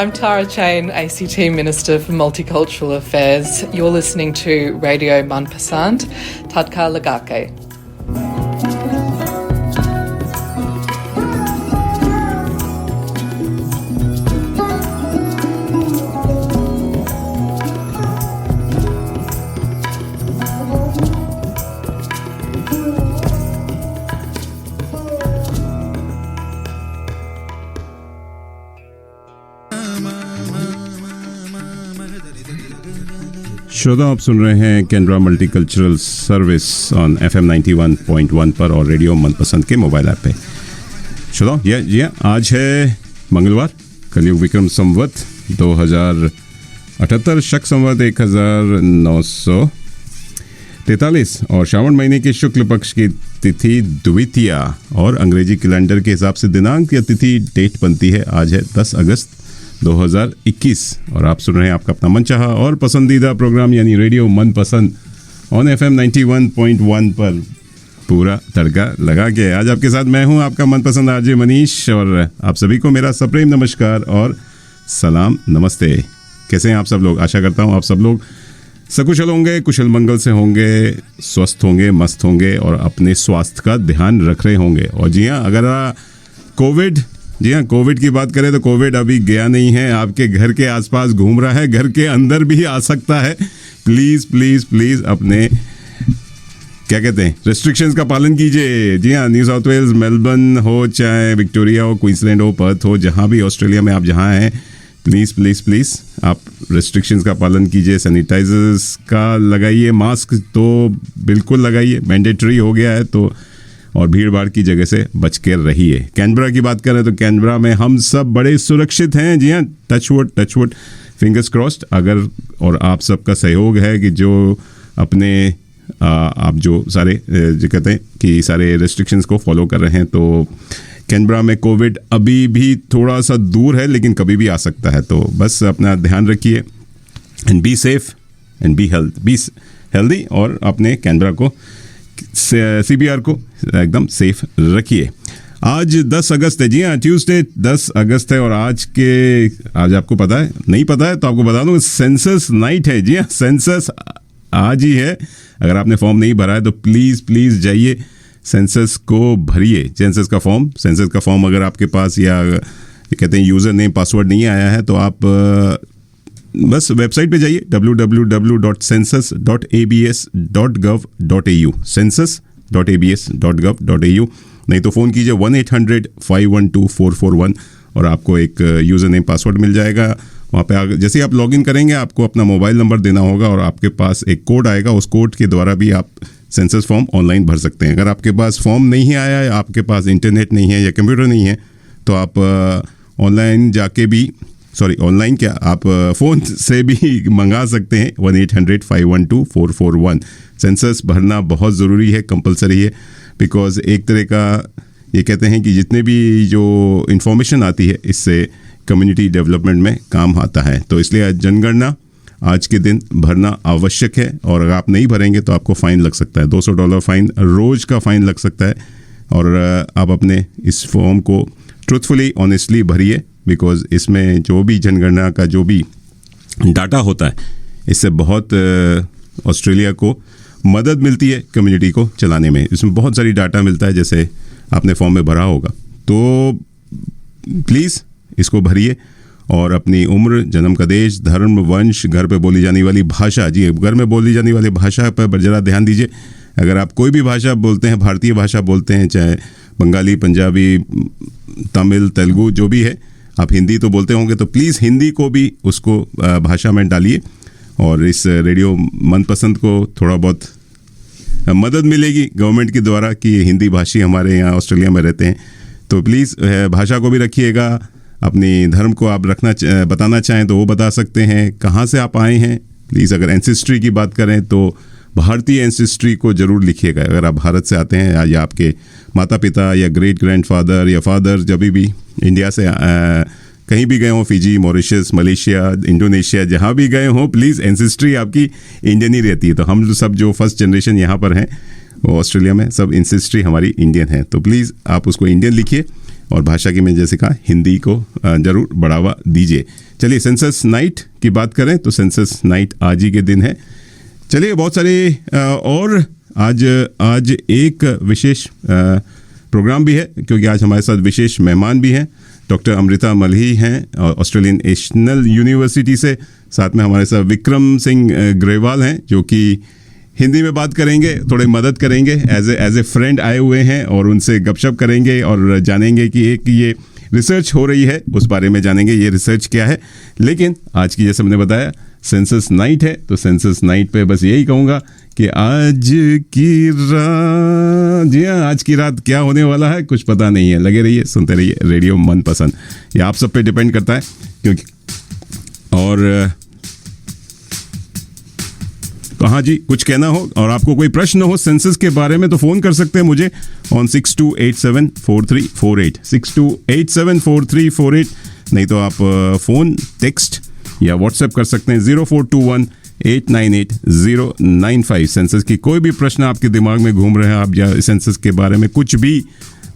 I'm Tara Chain, ACT Minister for Multicultural Affairs. You're listening to Radio Manpasand, Tadka Lagake. श्रोता आप सुन रहे हैं Canberra multicultural service on FM 91.1 पर और radio मनपसंद के मोबाइल ऐप पे। श्रोता जी आज है मंगलवार, कलयुग विक्रम संवत 2078 शक संवत 1943 और श्रावण महीने के शुक्ल पक्ष की तिथि द्वितीया और अंग्रेजी कैलेंडर के हिसाब से दिनांक या तिथि डेट बनती है आज है 10 अगस्त 2021 और आप सुन रहे हैं आपका अपना मनचाहा और पसंदीदा प्रोग्राम यानी रेडियो मनपसंद ऑन FM 91.1 पर पूरा तड़का लगा के। आज आपके साथ मैं हूं आपका मनपसंद आरजे मनीष और आप सभी को मेरा सप्रेम नमस्कार और सलाम नमस्ते। कैसे हैं आप सब लोग? आशा करता हूं आप सब लोग सकुशल होंगे, कुशल मंगल से होंगे, स्वस्थ होंगे, मस्त होंगे और अपने स्वास्थ्य का ध्यान रख रहे होंगे। और जी हाँ, अगर कोविड की बात करें तो कोविड अभी गया नहीं है, आपके घर के आसपास घूम रहा है, घर के अंदर भी आ सकता है। प्लीज़ प्लीज़ प्लीज़ अपने क्या कहते हैं रेस्ट्रिक्शंस का पालन कीजिए। जी हाँ, न्यू साउथ वेल्स, मेलबर्न हो, चाहे विक्टोरिया हो, क्वींसलैंड हो, पर्थ हो, जहाँ भी ऑस्ट्रेलिया में आप जहाँ हैं, प्लीज़ प्लीज़ प्लीज़ आप रेस्ट्रिक्शंस का पालन कीजिए। सैनिटाइजर्स का लगाइए, मास्क तो बिल्कुल लगाइए, मैंडेटरी हो गया है तो, और भीड़ भाड़ की जगह से बच कर रहिए। कैनबरा की बात करें तो कैनबरा में हम सब बड़े सुरक्षित हैं। जी हाँ, टचवुड फिंगर्स क्रॉस्ड। अगर और आप सबका सहयोग है कि जो अपने आप जो सारे जो कहते हैं कि सारे रेस्ट्रिक्शंस को फॉलो कर रहे हैं, तो कैनबरा में कोविड अभी भी थोड़ा सा दूर है लेकिन कभी भी आ सकता है। तो बस अपना ध्यान रखिए and be safe and be healthy और अपने कैनबरा को CBR को एकदम सेफ रखिए। आज 10 अगस्त है। जी हाँ, ट्यूसडे 10 अगस्त है और आज आपको पता है, नहीं पता है तो आपको बता दूं, सेंसस नाइट है। जी हाँ, सेंसस आज ही है। अगर आपने फॉर्म नहीं भरा है तो प्लीज़ जाइए, सेंसस को भरिए। सेंसस का फॉर्म अगर आपके पास या कहते हैं यूज़र नेम पासवर्ड नहीं आया है तो आप बस वेबसाइट पे जाइए www.census.abs.gov.au census.abs.gov.au। नहीं तो फ़ोन कीजिए 1-800-512-441 और आपको एक यूज़र नेम पासवर्ड मिल जाएगा। वहाँ पे जैसे ही आप लॉगिन करेंगे आपको अपना मोबाइल नंबर देना होगा और आपके पास एक कोड आएगा। उस कोड के द्वारा भी आप सेंसस फॉर्म ऑनलाइन भर सकते हैं। अगर आपके पास फॉर्म नहीं आया है, आपके पास इंटरनेट नहीं है या कंप्यूटर नहीं है, तो आप ऑनलाइन जाके भी ऑनलाइन क्या, आप फ़ोन से भी मंगा सकते हैं 1-800-512-441। सेंसस भरना बहुत ज़रूरी है, कंपलसरी है, बिकॉज़ एक तरह का ये कहते हैं कि जितने भी जो इन्फॉर्मेशन आती है इससे कम्युनिटी डेवलपमेंट में काम आता है। तो इसलिए जनगणना आज के दिन भरना आवश्यक है और अगर आप नहीं भरेंगे तो आपको फ़ाइन लग सकता है, $200 फ़ाइन, रोज़ का फ़ाइन लग सकता है। और आप अपने इस फॉर्म को ट्रूथफुली ऑनेस्टली भरिए, बिकॉज़ इसमें जो भी जनगणना का जो भी डाटा होता है इससे बहुत ऑस्ट्रेलिया को मदद मिलती है कम्युनिटी को चलाने में। इसमें बहुत सारी डाटा मिलता है, जैसे आपने फॉर्म में भरा होगा। तो प्लीज़ इसको भरिए और अपनी उम्र, जन्म का देश, धर्म, वंश, घर पे बोली जाने वाली भाषा, जी घर में बोली जाने वाली भाषा पर ज़रा ध्यान दीजिए। अगर आप कोई भी भाषा बोलते हैं, भारतीय भाषा बोलते हैं, चाहे बंगाली, पंजाबी, तमिल, तेलुगु जो भी है, आप हिंदी तो बोलते होंगे, तो प्लीज़ हिंदी को भी उसको भाषा में डालिए और इस रेडियो मनपसंद को थोड़ा बहुत मदद मिलेगी गवर्नमेंट के द्वारा कि हिंदी भाषी हमारे यहाँ ऑस्ट्रेलिया में रहते हैं। तो प्लीज़ भाषा को भी रखिएगा। अपनी धर्म को आप बताना चाहें तो वो बता सकते हैं। कहाँ से आप आए हैं, प्लीज़ अगर एंसेस्ट्री की बात करें तो भारतीय एंसेस्ट्री को ज़रूर लिखिएगा। अगर आप भारत से आते हैं या आपके माता पिता या ग्रेट ग्रैंडफादर या फादर जब भी इंडिया से कहीं भी गए हों, फिजी, मॉरिशस, मलेशिया, इंडोनेशिया, जहाँ भी गए हों, प्लीज़ एंसेस्ट्री आपकी इंडियन ही रहती है। तो हम सब जो फर्स्ट जनरेशन यहाँ पर हैं वो ऑस्ट्रेलिया में, सब एंसेस्ट्री हमारी इंडियन है। तो प्लीज़ आप उसको इंडियन लिखिए और भाषा की मैं जैसे कहा हिंदी को ज़रूर बढ़ावा दीजिए। चलिए सेंसस नाइट की बात करें तो सेंसस नाइट आज ही के दिन है। चलिए बहुत सारे और आज एक विशेष प्रोग्राम भी है, क्योंकि आज हमारे साथ विशेष मेहमान भी हैं। डॉक्टर अमृता मल्ही हैं ऑस्ट्रेलियन नेशनल यूनिवर्सिटी से, साथ में हमारे साथ विक्रम सिंह ग्रेवाल हैं जो कि हिंदी में बात करेंगे, थोड़ी मदद करेंगे, एज ए फ्रेंड आए हुए हैं और उनसे गपशप करेंगे और जानेंगे कि एक ये रिसर्च हो रही है उस बारे में जानेंगे ये रिसर्च क्या है। लेकिन आज की जैसे हमने बताया सेंसस नाइट है, तो सेंसस नाइट पे बस यही कहूँगा कि आज की रात, जी हाँ आज की रात क्या होने वाला है कुछ पता नहीं है। लगे रहिए, सुनते रहिए रेडियो मनपसंद। ये आप सब पे डिपेंड करता है क्योंकि और हाँ जी कुछ कहना हो और आपको कोई प्रश्न हो सेंसस के बारे में तो फ़ोन कर सकते हैं मुझे ऑन 62874348 62874348। नहीं तो आप फ़ोन टेक्स्ट या व्हाट्सएप कर सकते हैं 0421898095। सेंसस की कोई भी प्रश्न आपके दिमाग में घूम रहे हैं, आप या सेंसस के बारे में कुछ भी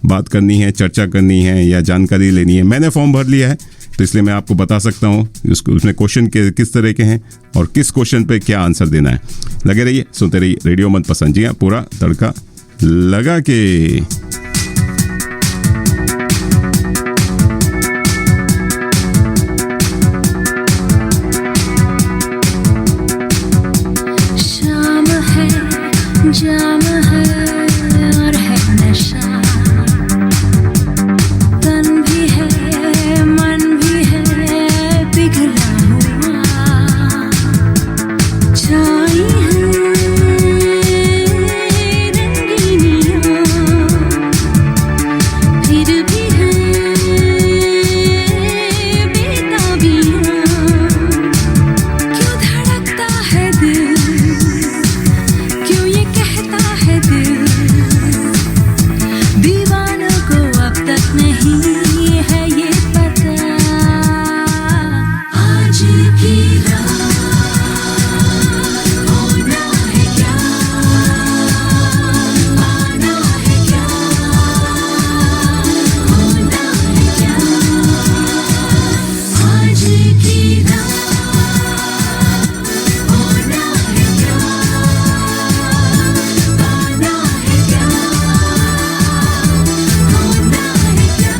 बात करनी है, चर्चा करनी है या जानकारी लेनी है। मैंने फॉर्म भर लिया है तो इसलिए मैं आपको बता सकता हूँ उसमें क्वेश्चन किस तरह के हैं और किस क्वेश्चन पे क्या आंसर देना है। लगे रहिए, सुनते रहिए रेडियो मनपसंद। जी हाँ, पूरा तड़का लगा के। शाम है, जाम है और है नशा, तन भी है मन भी है पिघला हुआ, छाई है रंगीनियाँ, फिर भी है बेताबियाँ। क्यों धड़कता है दिल, क्यों ये कहता है दिल, दीवानों को अब तक नहीं है ये पता। आज की रात होना है क्या, आना है क्या, होना है क्या। आज की रात होना है क्या, आना है क्या, होना है क्या।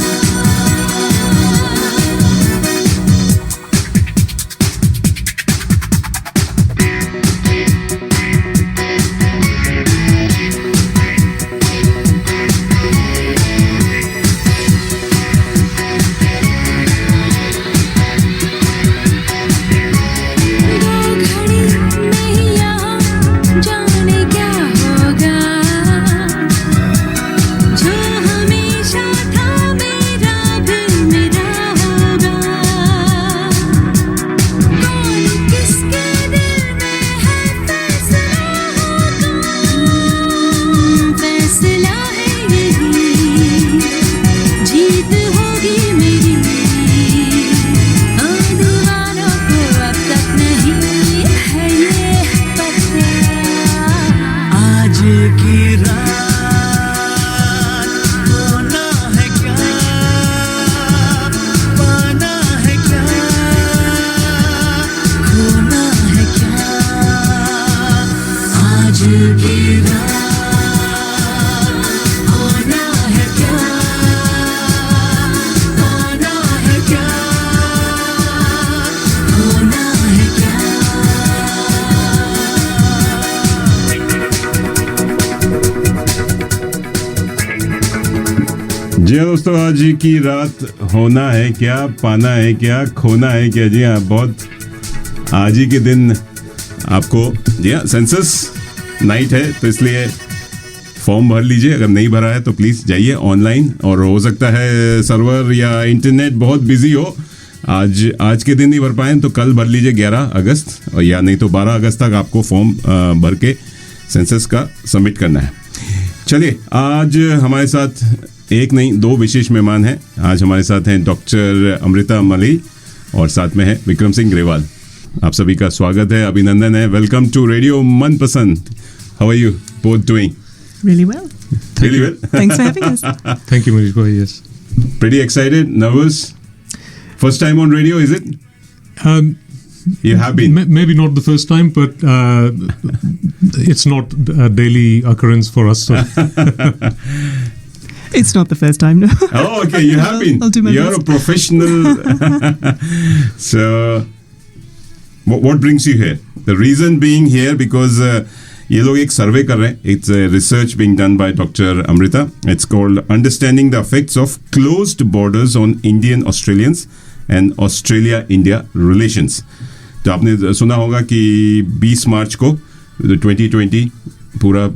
दो घड़ी में यहाँ जाने क्या होगा, जो हमेशा था मेरा फिर मेरा होगा। कौन किसके दिल में है फैसला होगा, फैसला है यही, जीत होगी मेरी। दीवानों को अब तक नहीं है ये पता। आज की रात होना है क्या, पाना है क्या, खोना है क्या। आज की रात होना है क्या, पाना है क्या, खोना है क्या। जी हाँ दोस्तों, आज की रात होना है क्या, पाना है क्या, खोना है क्या। जी हाँ, बहुत आज ही के दिन आपको, जी हाँ सेंसस नाइट है तो इसलिए फॉर्म भर लीजिए। अगर नहीं भरा है तो प्लीज़ जाइए ऑनलाइन, और हो सकता है सर्वर या इंटरनेट बहुत बिजी हो, आज के दिन नहीं भर पाए तो कल भर लीजिए 11 अगस्त, और या नहीं तो 12 अगस्त तक आपको फॉर्म भर के सेंसस का सबमिट करना है। चलिए, आज हमारे साथ एक नहीं दो विशेष मेहमान हैं। आज हमारे साथ हैं डॉक्टर अमृता मल्ही और साथ में है विक्रम सिंह ग्रेवाल। आप सभी का स्वागत है, अभिनंदन है। Welcome to radio Manpasand. How are you both doing? Really well. Really well? Thanks for having us. Thank you, Manish bhai. Yes. Pretty excited, nervous. First time on radio, is it? You have been. Maybe not the first time, but it's not a daily occurrence for us. So. It's not the first time, no. Oh, okay, you have been. I'll do my You're best. a professional. So, what brings you here? The reason being here because ये लोग एक सर्वे कर रहे हैं. It's a research being done by Dr. Amrita. It's called Understanding the Effects of Closed Borders on Indian Australians and Australia-India Relations. तो आपने सुना होगा कि 20 मार्च को 2020 पूरा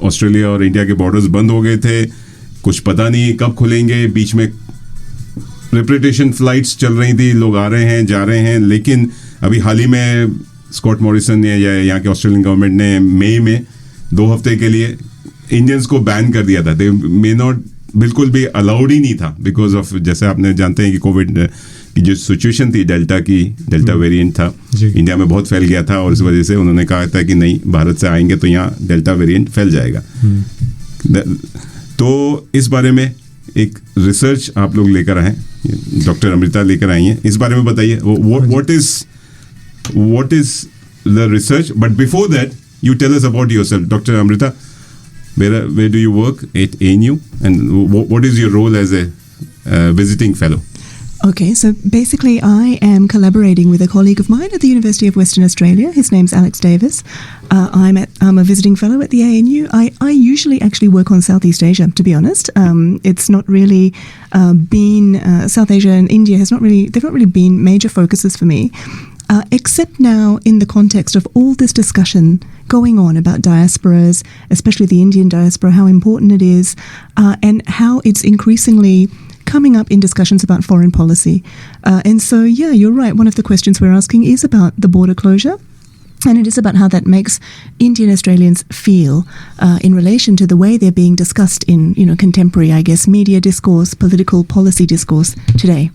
ऑस्ट्रेलिया और इंडिया के बॉर्डर्स बंद हो गए थे. कुछ पता नहीं कब खुलेंगे. बीच में रिप्रेटेशन फ्लाइट्स चल रही थी, लोग आ रहे हैं जा रहे हैं. लेकिन अभी हाल ही में स्कॉट मॉरिसन ने या यहाँ के ऑस्ट्रेलियन गवर्नमेंट ने मई में 2 हफ्ते के लिए इंडियंस को बैन कर दिया था. दे मे नॉट, बिल्कुल भी अलाउड ही नहीं था बिकॉज ऑफ, जैसे आपने जानते हैं कि कोविड की जो सिचुएशन थी, डेल्टा वेरिएंट था, इंडिया में बहुत फैल गया था और इस वजह से उन्होंने कहा था कि नहीं, भारत से आएंगे तो यहाँ डेल्टा वेरिएंट फैल जाएगा. तो इस बारे में एक रिसर्च आप लोग लेकर आए, डॉक्टर अमृता लेकर आई हैं. इस बारे में बताइए, what is the research? But before that, you tell us about yourself, Dr. Amrita. Where do you work at ANU, and what is your role as a visiting fellow? Okay, so basically I am collaborating with a colleague of mine at the University of Western Australia. His name's Alex Davis. I'm a visiting fellow at the ANU. I usually actually work on Southeast Asia, to be honest. It's not really been, South Asia and India they've not really been major focuses for me. Except now in the context of all this discussion going on about diasporas, especially the Indian diaspora, how important it is, and how it's increasingly coming up in discussions about foreign policy. And so, yeah, you're right. One of the questions we're asking is about the border closure. And it is about how that makes Indian Australians feel in relation to the way they're being discussed in, contemporary, I guess, media discourse, political policy discourse today.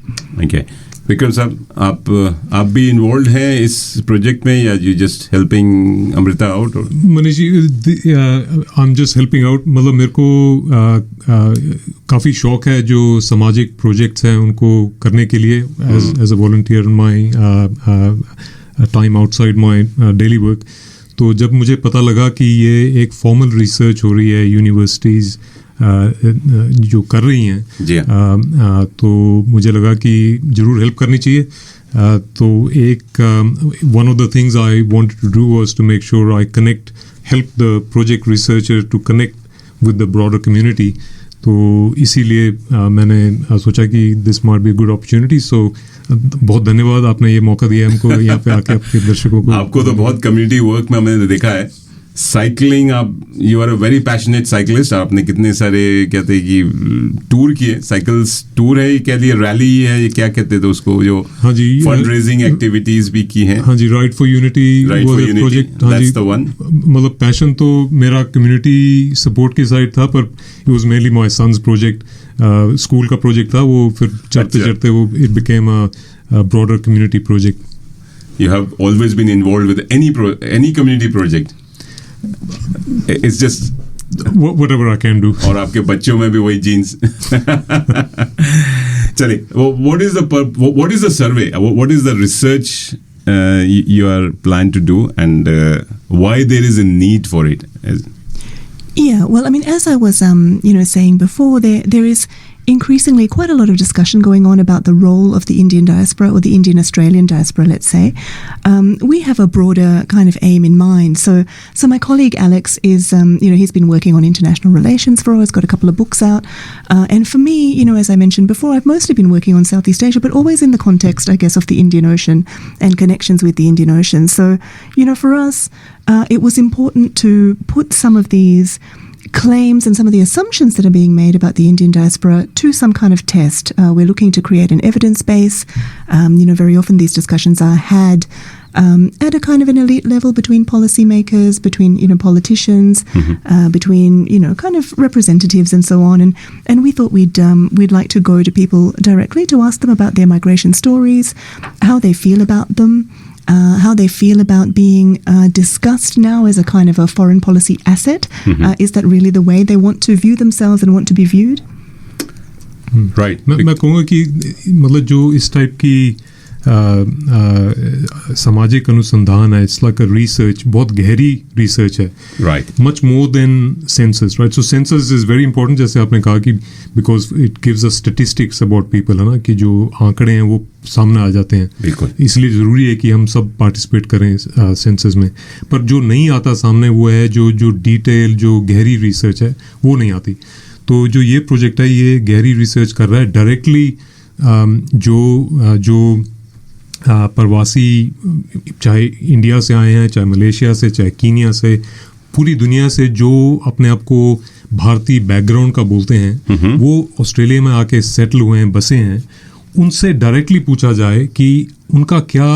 Okay. Vikram साहब, आप भी involve हैं इस project में या you just helping Amrita out? Manish ji, I am just helping out. मतलब मेरे को काफ़ी शौक है जो सामाजिक प्रोजेक्ट्स हैं उनको करने के लिए as a volunteer my time outside my daily work. तो जब मुझे पता लगा कि ये एक फॉर्मल रिसर्च हो रही है, यूनिवर्सिटीज़ जो कर रही हैं, तो मुझे लगा कि ज़रूर हेल्प करनी चाहिए. तो एक one of the things I wanted to do was to make sure I help the project researcher to connect with the broader community. तो इसीलिए मैंने सोचा कि this might be a good opportunity. So बहुत धन्यवाद, आपने ये मौका दिया हमको यहाँ पे आके आपके दर्शकों को. आपको तो बहुत कम्युनिटी वर्क में मैंने देखा है. साइकिलिंग, आप you are a very passionate cyclist. आपने कितने सारे कहते हैं कि टूर किए, साइकिल्स टूर है, कह लिए रैली है, ये क्या कहते थे उसको, जो हाँ जी, फंड रेजिंग एक्टिविटीज भी की हैं. हाँ जी, राइट फॉर यूनिटी प्रोजेक्ट. हाँ जी, मतलब पैशन तो मेरा कम्युनिटी सपोर्ट की साइड था, पर it was mainly my son's project. School का प्रोजेक्ट था वो, फिर चढ़ते चढ़ते वो it became a broader community project. You have always been involved with any community project. It's just whatever I can do. और आपके बच्चों में भी वही जीन्स. चलिए, what is the survey? What is the research you are planning to do, and why there is a need for it? Yeah, well, I mean, as I was, saying before, there is increasingly quite a lot of discussion going on about the role of the Indian diaspora, or the Indian Australian diaspora, let's say. We have a broader kind of aim in mind. So my colleague Alex is, he's been working on international relations for a while. He's got a couple of books out. And for me, as I mentioned before, I've mostly been working on Southeast Asia, but always in the context, I guess, of the Indian Ocean and connections with the Indian Ocean. So, for us, it was important to put some of these claims and some of the assumptions that are being made about the Indian diaspora to some kind of test. We're looking to create an evidence base. Very often these discussions are had at a kind of an elite level between policymakers, between politicians, between kind of representatives and so on. And we thought we'd like to go to people directly to ask them about their migration stories, how they feel about them. How they feel about being discussed now as a kind of a foreign policy asset. Is that really the way they want to view themselves and want to be viewed? Right. मैं कहूँगा कि मतलब जो इस type की सामाजिक अनुसंधान है, इट्स लाइक अ रिसर्च, बहुत गहरी रिसर्च है, right. Much more than census, right? So census is very important, जैसे आपने कहा कि because it gives a statistics about people, है ना, कि जो आंकड़े हैं वो सामने आ जाते हैं, बिल्कुल। इसलिए ज़रूरी है कि हम सब पार्टिसिपेट करें सेंसस में। पर जो नहीं आता सामने वो है जो डिटेल, जो गहरी रिसर्च है वो नहीं आती। तो जो ये प्रोजेक्ट है ये गहरी रिसर्च कर रहा है डायरेक्टली, जो प्रवासी चाहे इंडिया से आए हैं, चाहे मलेशिया से, चाहे कीनिया से, पूरी दुनिया से जो अपने आप को भारतीय बैकग्राउंड का बोलते हैं, वो ऑस्ट्रेलिया में आके सेटल हुए हैं, बसे हैं, उनसे डायरेक्टली पूछा जाए कि उनका क्या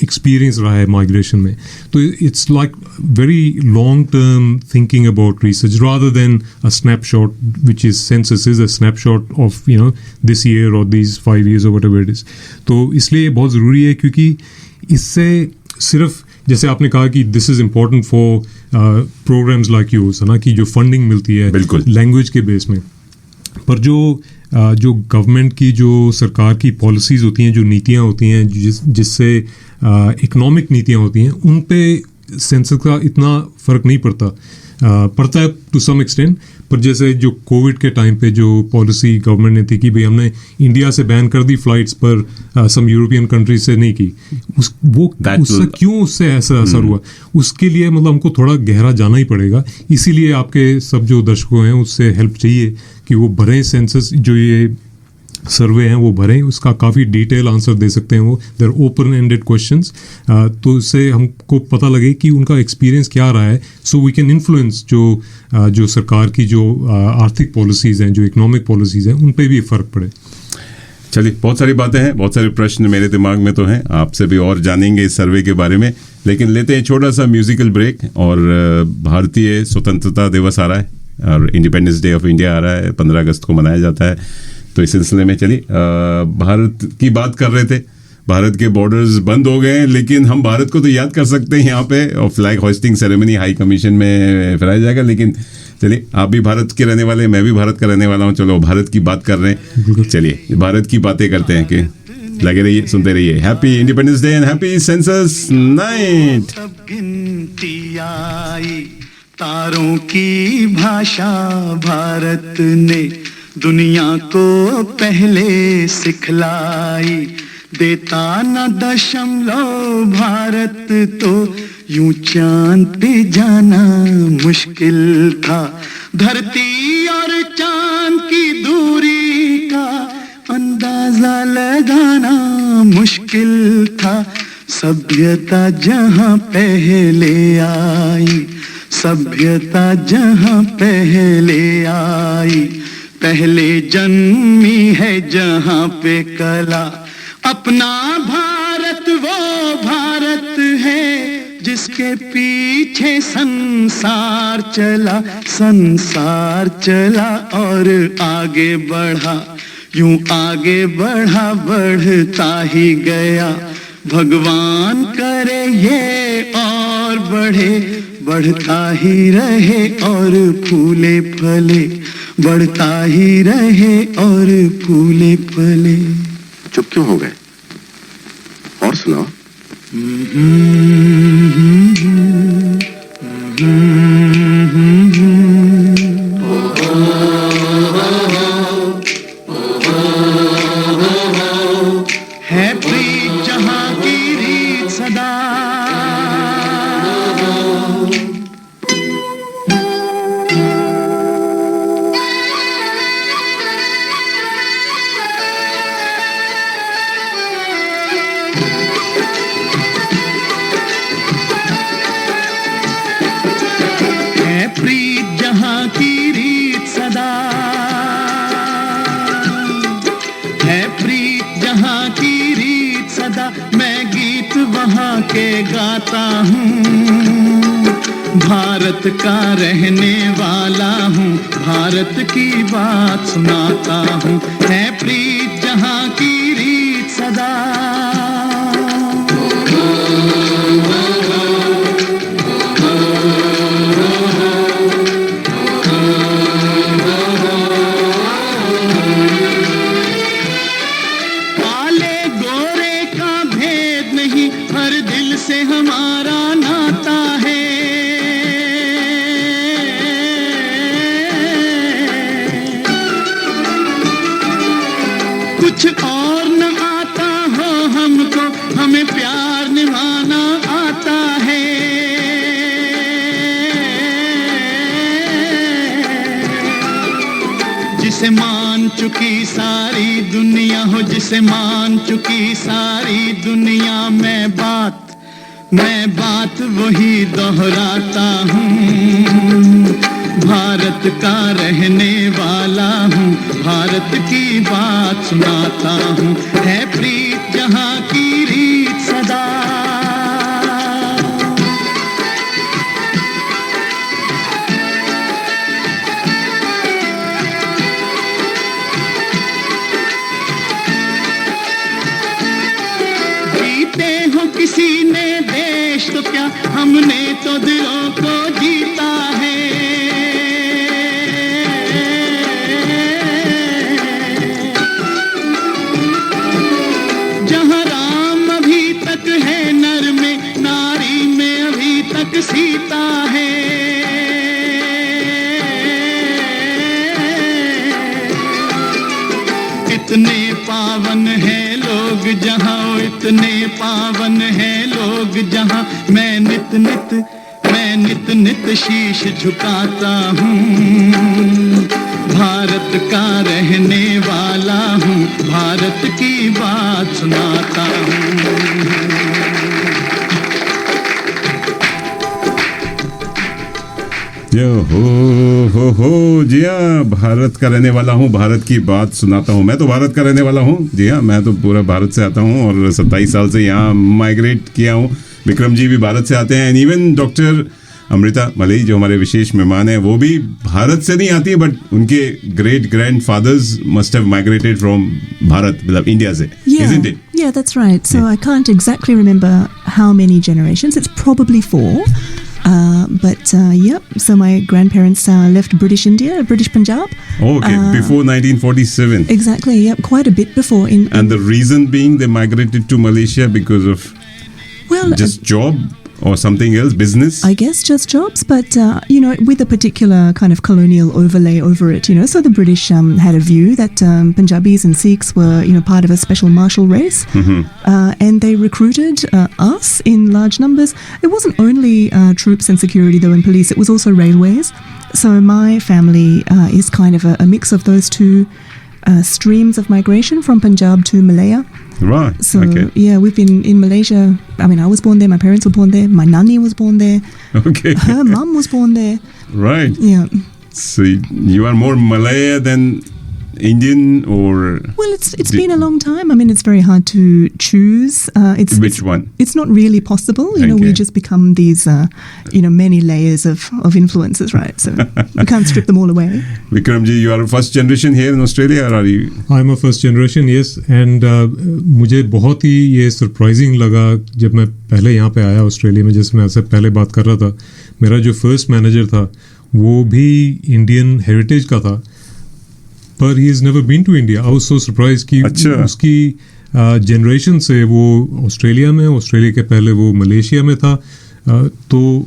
एक्सपीरियंस रहा है माइग्रेशन में। तो it's like very long term thinking about research rather than a snapshot which is census is a snapshot of this year और दिस 5 years और व्हाटएवर इट इज। तो इसलिए ये बहुत ज़रूरी है, क्योंकि इससे सिर्फ जैसे आपने कहा कि this is important for programmes like yours, है ना, कि जो फंडिंग मिलती है बिल्कुल लैंग्वेज के बेस में, पर जो गवर्नमेंट की, जो सरकार की पॉलिसीज़ होती हैं, जो नीतियाँ होती हैं, जिससे इकोनॉमिक नीतियाँ होती हैं, उन पे सेंसस का इतना फ़र्क नहीं पड़ता है टू सम एक्सटेंट। पर जैसे जो कोविड के टाइम पे जो पॉलिसी गवर्नमेंट ने थी कि भाई हमने इंडिया से बैन कर दी फ्लाइट्स, पर सम यूरोपियन कंट्रीज से नहीं की, उससे क्यों उससे ऐसा असर हुआ, उसके लिए मतलब हमको थोड़ा गहरा जाना ही पड़ेगा। इसीलिए आपके सब जो दर्शकों हैं उससे हेल्प चाहिए कि वो भरें सेंसस, जो ये सर्वे हैं वो भरें, उसका काफ़ी डिटेल आंसर दे सकते हैं वो, देर ओपन एंडेड क्वेश्चंस, तो इससे हमको पता लगे कि उनका एक्सपीरियंस क्या रहा है, सो वी कैन इन्फ्लुएंस जो सरकार की जो आर्थिक पॉलिसीज़ हैं, जो इकोनॉमिक पॉलिसीज़ हैं, उन पे भी फ़र्क पड़े। चलिए, बहुत सारी बातें हैं, बहुत सारे प्रश्न मेरे दिमाग में तो हैं, आपसे भी और जानेंगे इस सर्वे के बारे में, लेकिन लेते हैं छोटा सा म्यूजिकल ब्रेक। और भारतीय स्वतंत्रता दिवस आ रहा है और इंडिपेंडेंस डे ऑफ इंडिया आ रहा है, 15 अगस्त को मनाया जाता है। तो इस सिलसिले में चलिए, भारत की बात कर रहे थे, भारत के बॉर्डर्स बंद हो गए हैं, लेकिन हम भारत को तो याद कर सकते हैं यहाँ पे, और flag hosting ceremony high commission में कराया जाएगा। लेकिन चलिए, आप भी भारत के रहने वाले, मैं भी भारत का रहने वाला हूँ, चलो भारत की बात कर रहे हैं, चलिए भारत की बातें करते हैं। कि लगे रहिए, सुनते रहिए। Happy independence day and happy census night. सब गिनती आई, तारों की भाषा भारत ने दुनिया को पहले सिखलाई, देता न दशमलव भारत तो यूं चांद पे जाना मुश्किल था, धरती और चांद की दूरी का अंदाजा लगाना मुश्किल था, सभ्यता जहां पहले आई, सभ्यता जहां पहले आई, पहले जन्मी है जहां पे कला, अपना भारत वो भारत है जिसके पीछे संसार चला, संसार चला और आगे बढ़ा, यूं आगे बढ़ा, बढ़ता ही गया, भगवान करे ये और बढ़े, बढ़ता ही रहे और फूले फले, बढ़ता ही रहे और फूले फले। चुप क्यों हो गए? और सुनाओ। है प्रीत जहां की रीत सदा, प्रीत जहां की रीत सदा, है प्रीत जहां की रीत सदा, मैं गीत वहां के गाता हूँ, भारत का रहने वाला हूँ, भारत की बात सुनाता हूँ, है प्रीत जहां की रीत सदा। से हमारा नाता है। कुछ और न आता हो हमको, हमें प्यार निभाना आता है। जिसे मान चुकी सारी दुनिया हो, जिसे मान चुकी सारी दुनिया, मैं बात वही दोहराता हूँ। भारत का रहने वाला हूँ, भारत की बात सुनाता हूँ। है प्रीत जहाँ की रीत सदा, जीते हो किसी ने देश तो क्या, हमने तो दिलों को जीता है। जहाँ राम अभी तक है नर में, नारी में अभी तक सीता है। इतने पावन है लोग जहाँ, इतने पावन है लोग जहाँ, मैं नित नित शीश झुकाता हूँ। भारत का रहने वाला हूँ, भारत की बात सुनाता हूँ। हो जी हाँ, भारत का रहने वाला हूँ, भारत की बात सुनाता हूँ। मैं तो भारत का रहने वाला हूँ, जी हाँ, मैं तो पूरा भारत से आता हूँ और 27 साल से यहाँ माइग्रेट किया हूँ। विक्रम जी भी भारत से आते हैं, एंड इवन डॉक्टर अमृता मलई जो हमारे विशेष मेहमान हैं, वो भी भारत से नहीं आती है, बट उनके great grandfathers must have migrated from Bharat, मतलब इंडिया से, isn't it? Yeah, that's right. So I can't exactly remember how many generations. It's probably 4. But yep, so my grandparents left British India, British Punjab. Oh, okay, before 1947. Exactly, yep, quite a bit before. And the reason being they migrated to Malaysia because of just job or something else, business? I guess just jobs, but with a particular kind of colonial overlay over it, so the British had a view that Punjabis and Sikhs were, part of a special martial race, and they recruited us in large numbers. It wasn't only troops and security though and police, it was also railways. So my family is kind of a mix of those two streams of migration from Punjab to Malaya. Right. So, okay. yeah, we've been in Malaysia. I mean, I was born there, my parents were born there, my nanny was born there. Okay. Her mum was born there. Right. Yeah. So you are more Malaya than Indian, or? Well, it's been a long time. I mean, it's very hard to choose. Which one? It's not really possible. We Okay. just become these, many layers of influences, right? So we can't strip them all away. Vikram ji, you are first generation here in Australia, or are you? I'm a first generation, yes. And मुझे बहुत ही ये surprising लगा जब मैं पहले यहाँ पे आया ऑस्ट्रेलिया में, जैसे मैं आपसे पहले बात कर रहा था, मेरा जो फर्स्ट मैनेजर था वो भी इंडियन हेरिटेज का था, पर he is never been to India. I was so surprise कि उसकी जनरेशन से वो ऑस्ट्रेलिया में, ऑस्ट्रेलिया के पहले वो मलेशिया में था. तो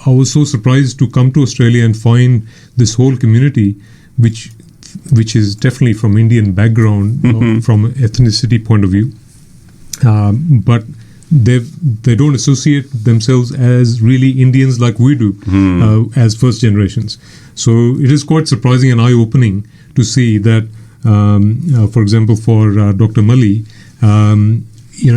I was so surprise to come to Australia and find this whole community which is definitely from Indian background, from ethnicity point of view, but they don't associate themselves as really Indians like we do as first generations. So it is quite surprising and eye-opening to see that, for example, for Dr. Mali,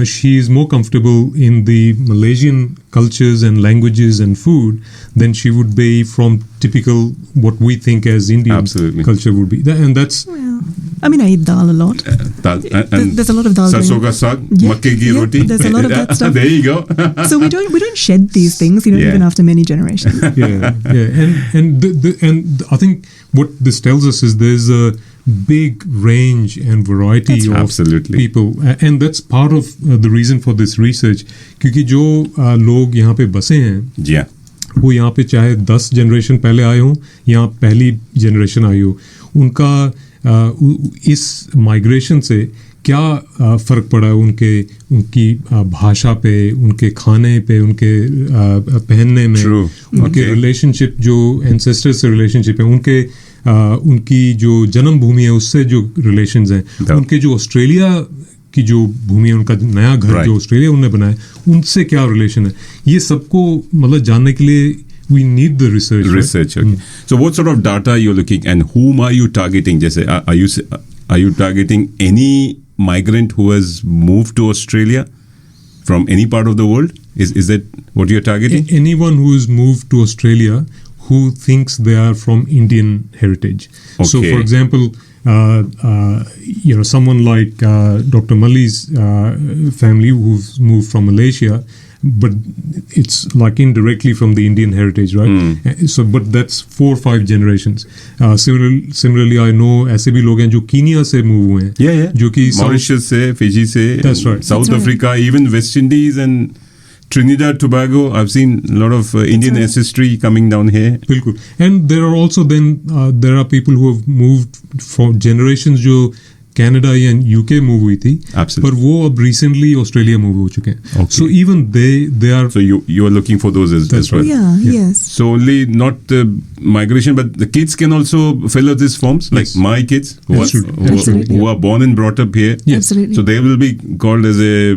she is more comfortable in the Malaysian cultures and languages and food than she would be from typical what we think as Indian culture would be. And that's... Well, I mean, I eat dal a lot. There's a lot of dal. Sarson ka saag, makke ki roti. There's a lot of that stuff. There you go. So we don't shed these things, even after many generations. Yeah. And I think what this tells us is there's a big range and variety of people, and that's part of the reason for this research. क्योंकि जो लोग यहाँ पे बसे हैं, वो यहाँ पे चाहे 10 जनरेशन पहले आए हों या पहली जनरेशन आई हो, उनका इस माइग्रेशन से क्या फ़र्क पड़ा उनकी भाषा पे, उनके खाने पे, उनके पहनने में, True. उनके Okay. रिलेशनशिप जो एंसेस्टर से रिलेशनशिप है, उनकी जो जन्मभूमि है उससे जो रिलेशंस हैं, Yeah. उनके जो ऑस्ट्रेलिया की जो भूमि है, उनका नया घर Right. जो ऑस्ट्रेलिया उन्होंने बनाया, उनसे क्या रिलेशन है, ये सबको मतलब जानने के लिए we need the research. right? Research. Okay. So what sort of data you're looking, and whom are you targeting? Jesse, are you targeting any migrant who has moved to Australia from any part of the world? Is that what you're targeting? Anyone who has moved to Australia who thinks they are from Indian heritage. So, Okay. for example, someone like Dr. Mali's family who's moved from Malaysia, but it's like indirectly from the Indian heritage, right? So, but that's 4 or 5 generations. Similarly, I know ऐसे भी लोग हैं जो Kenya से move हुए हैं, Yeah. जो कि Mauritius से, Fiji से, That's right. South That's right. Africa, even West Indies and Trinidad, Tobago. I've seen a lot of Indian right. ancestry coming down here. बिल्कुल. And there are also there are people who have moved from generations जो Canada या UK move हुई थी, Absolutely. पर वो अब recently Australia move हो चुके हैं. Okay. So even they are. So you are looking for those as That's well. right. Yeah, yes. So only not migration, but the kids can also fill out these forms, like Yes. my kids Absolutely. who are born and brought up here. Yes. Absolutely. So they will be called as a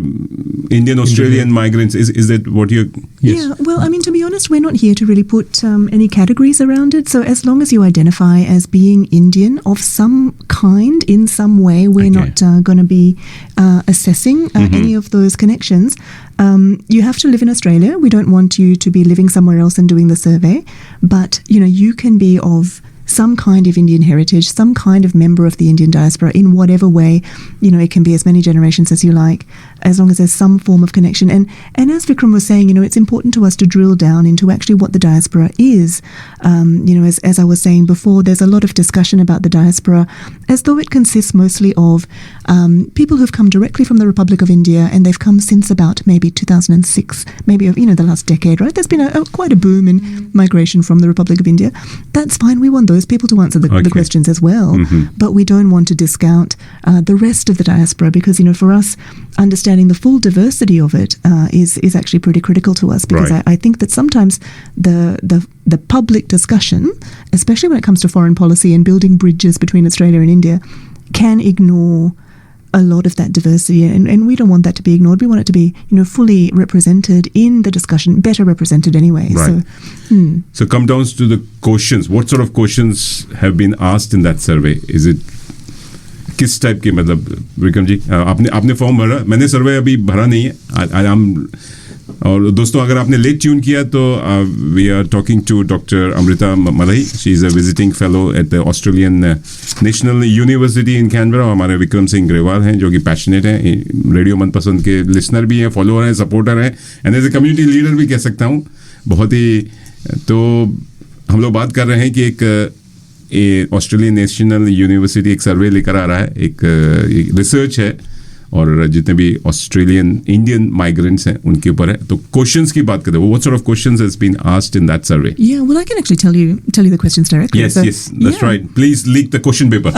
Indian Australian migrants. Is that what you're? Yes. Yeah, well, I mean, to be honest, we're not here to really put any categories around it. So as long as you identify as being Indian of some kind in some way, we're Okay. not going to be assessing any of those connections. You have to live in Australia. We don't want you to be living somewhere else and doing the survey. But, you can be of some kind of Indian heritage, some kind of member of the Indian diaspora in whatever way. It can be as many generations as you like, as long as there's some form of connection. And as Vikram was saying, it's important to us to drill down into actually what the diaspora is. As I was saying before, there's a lot of discussion about the diaspora as though it consists mostly of people who've come directly from the Republic of India, and they've come since about maybe 2006, maybe the last decade, right? There's been quite a boom in migration from the Republic of India. That's fine. We want those people to answer the Okay. questions as well, but we don't want to discount the rest of the diaspora, because for us, understanding the full diversity of it is actually pretty critical to us, because Right. I think that sometimes the public discussion, especially when it comes to foreign policy and building bridges between Australia and India, can ignore a lot of that diversity, and we don't want that to be ignored. We want it to be fully represented in the discussion, better represented anyway. Right. So come down to the questions. What sort of questions have been asked in that survey? Is it किस type के, मतलब विक्रम जी आपने form भरा, मैंने सर्वे अभी भरा नहीं है. और दोस्तों, अगर आपने लेट ट्यून किया तो we are talking to doctor Amrita Malhi. She is a visiting fellow at the Australian National University in Canberra. हमारे विक्रम सिंह ग्रेवाल हैं जो कि पैशनेट हैं, रेडियो मनपसंद के लिसनर भी हैं, फॉलोअर हैं, सपोर्टर हैं, and as a community leader भी कह सकता हूँ. बहुत ही, तो हम लोग बात कर रहे हैं कि एक ऑस्ट्रेलियन नेशनल यूनिवर्सिटी एक सर्वे लेकर आ रहा है, एक रिसर्च है, और जितने भी ऑस्ट्रेलियन इंडियन माइग्रेंट्स हैं उनके ऊपर है. तो क्वेश्चंस की बात करते हैं. What sort of questions has been asked in that survey? Yeah, well, I can actually tell you the questions directly. Yes, So, yes, that's yeah. right. Please leak the question paper.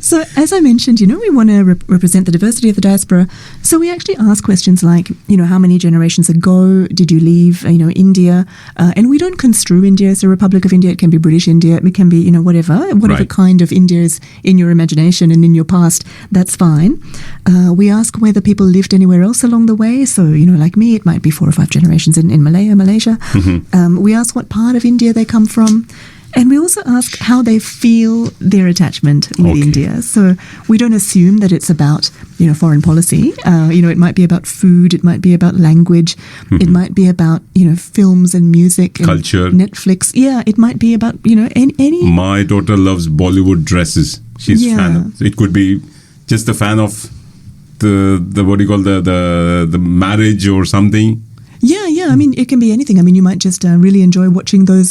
So, as I mentioned, we want to represent the diversity of the diaspora. So, we actually ask questions like, how many generations ago did you leave, India? And we don't construe India as a Republic of India. It can be British India. It can be, whatever Right. kind of India is in your imagination and in your past. That's fine. We ask whether people lived anywhere else along the way. So, like me, it might be 4 or 5 generations in Malaysia. We ask what part of India they come from. And we also ask how they feel their attachment with Okay. India. So we don't assume that it's about, foreign policy. It might be about food. It might be about language. It might be about, films and music. And Culture. Netflix. Yeah, it might be about, any... My daughter loves Bollywood dresses. She's Yeah. fan of, it could be just a fan of the what do you call the marriage or something. Yeah. I mean, it can be anything. I mean, you might just really enjoy watching those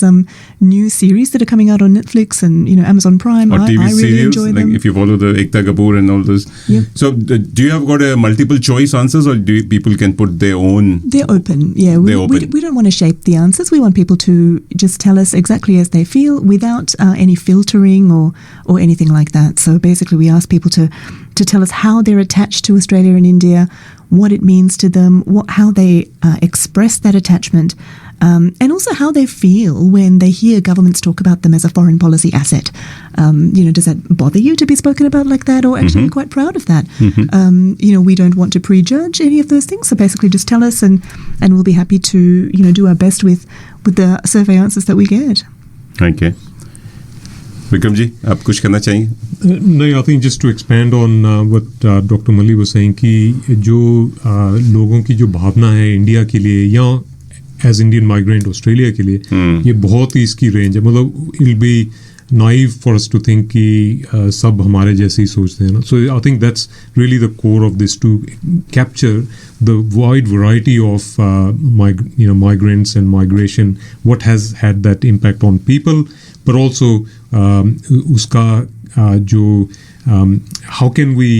new series that are coming out on Netflix and Amazon Prime. Or TV I really serials, enjoy like them. if you follow the Ekta Kapoor and all those. Yeah. So do you have got a multiple choice answers, or people can put their own? They're open. Yeah, They're open. We don't want to shape the answers. We want people to just tell us exactly as they feel without any filtering or anything like that. So basically, we ask people to to tell us how they're attached to Australia and India, what it means to them, how they express that attachment, and also how they feel when they hear governments talk about them as a foreign policy asset. Does that bother you to be spoken about like that, or actually you're quite proud of that? We don't want to prejudge any of those things, so basically just tell us, and we'll be happy to do our best with the survey answers that we get. Okay. Vikram ji, आप कुछ कहना चाहेंगे? नहीं, I think just to expand on what doctor Malli was saying कि जो लोगों की जो भावना है इंडिया के लिए या एज इंडियन माइग्रेंट ऑस्ट्रेलिया के लिए, ये बहुत ही इसकी रेंज है. मतलब it will be naive for us to think कि सब हमारे जैसे ही सोचते हैं ना. So I think that's really the core of this, to capture the wide variety of migrants and migration, what has had that impact on people, but also uska jo how can we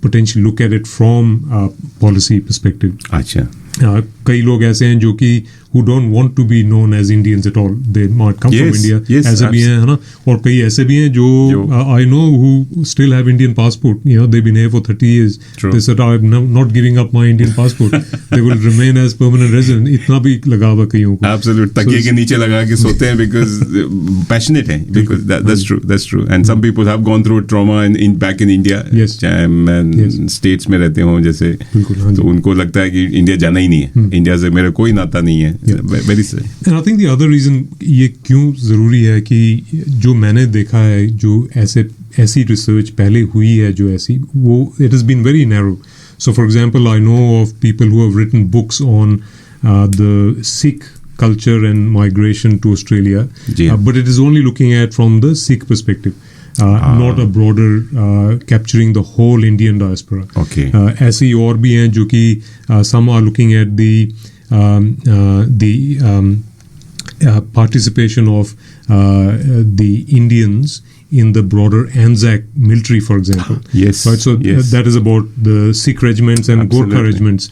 potentially look at it from a policy perspective. अच्छा. कई लोग ऐसे हैं जो कि who don't want to be known as Indians at all. They might come from India. Yes, ऐसे भी हैं, है ना. और कई ऐसे भी हैं जो I know who still have Indian passport. They've been here for 30 years. True. They said I'm not giving up my Indian passport. They will remain as permanent resident. इतना भी लगा हुआ कईयों को. Absolute. तकिए के नीचे लगा के सोते हैं because passionate हैं. Because that's true. That's true. And some people have gone through trauma back in India. Yes. चाहे states में रहते हों जैसे, तो उनको लगता है कि इंडिया जाना ही नहीं है. इंडिया से मेरा कोई नाता नहीं है. Very sad. And I think the other reason ये क्यों ज़रूरी है कि जो मैंने देखा है, जो ऐसी रिसर्च पहले हुई है जो ऐसी, वो it has been very narrow. So for example, I know of people who have written books on the Sikh culture and migration to Australia, but it is only looking at from the Sikh perspective. Not a broader capturing the whole Indian diaspora. Okay. ऐसे ही और भी हैं जो कि some are looking at the participation of the Indians in the broader Anzac military, for example. Yes. Right. So that is about the Sikh regiments and Absolutely. Gorkha regiments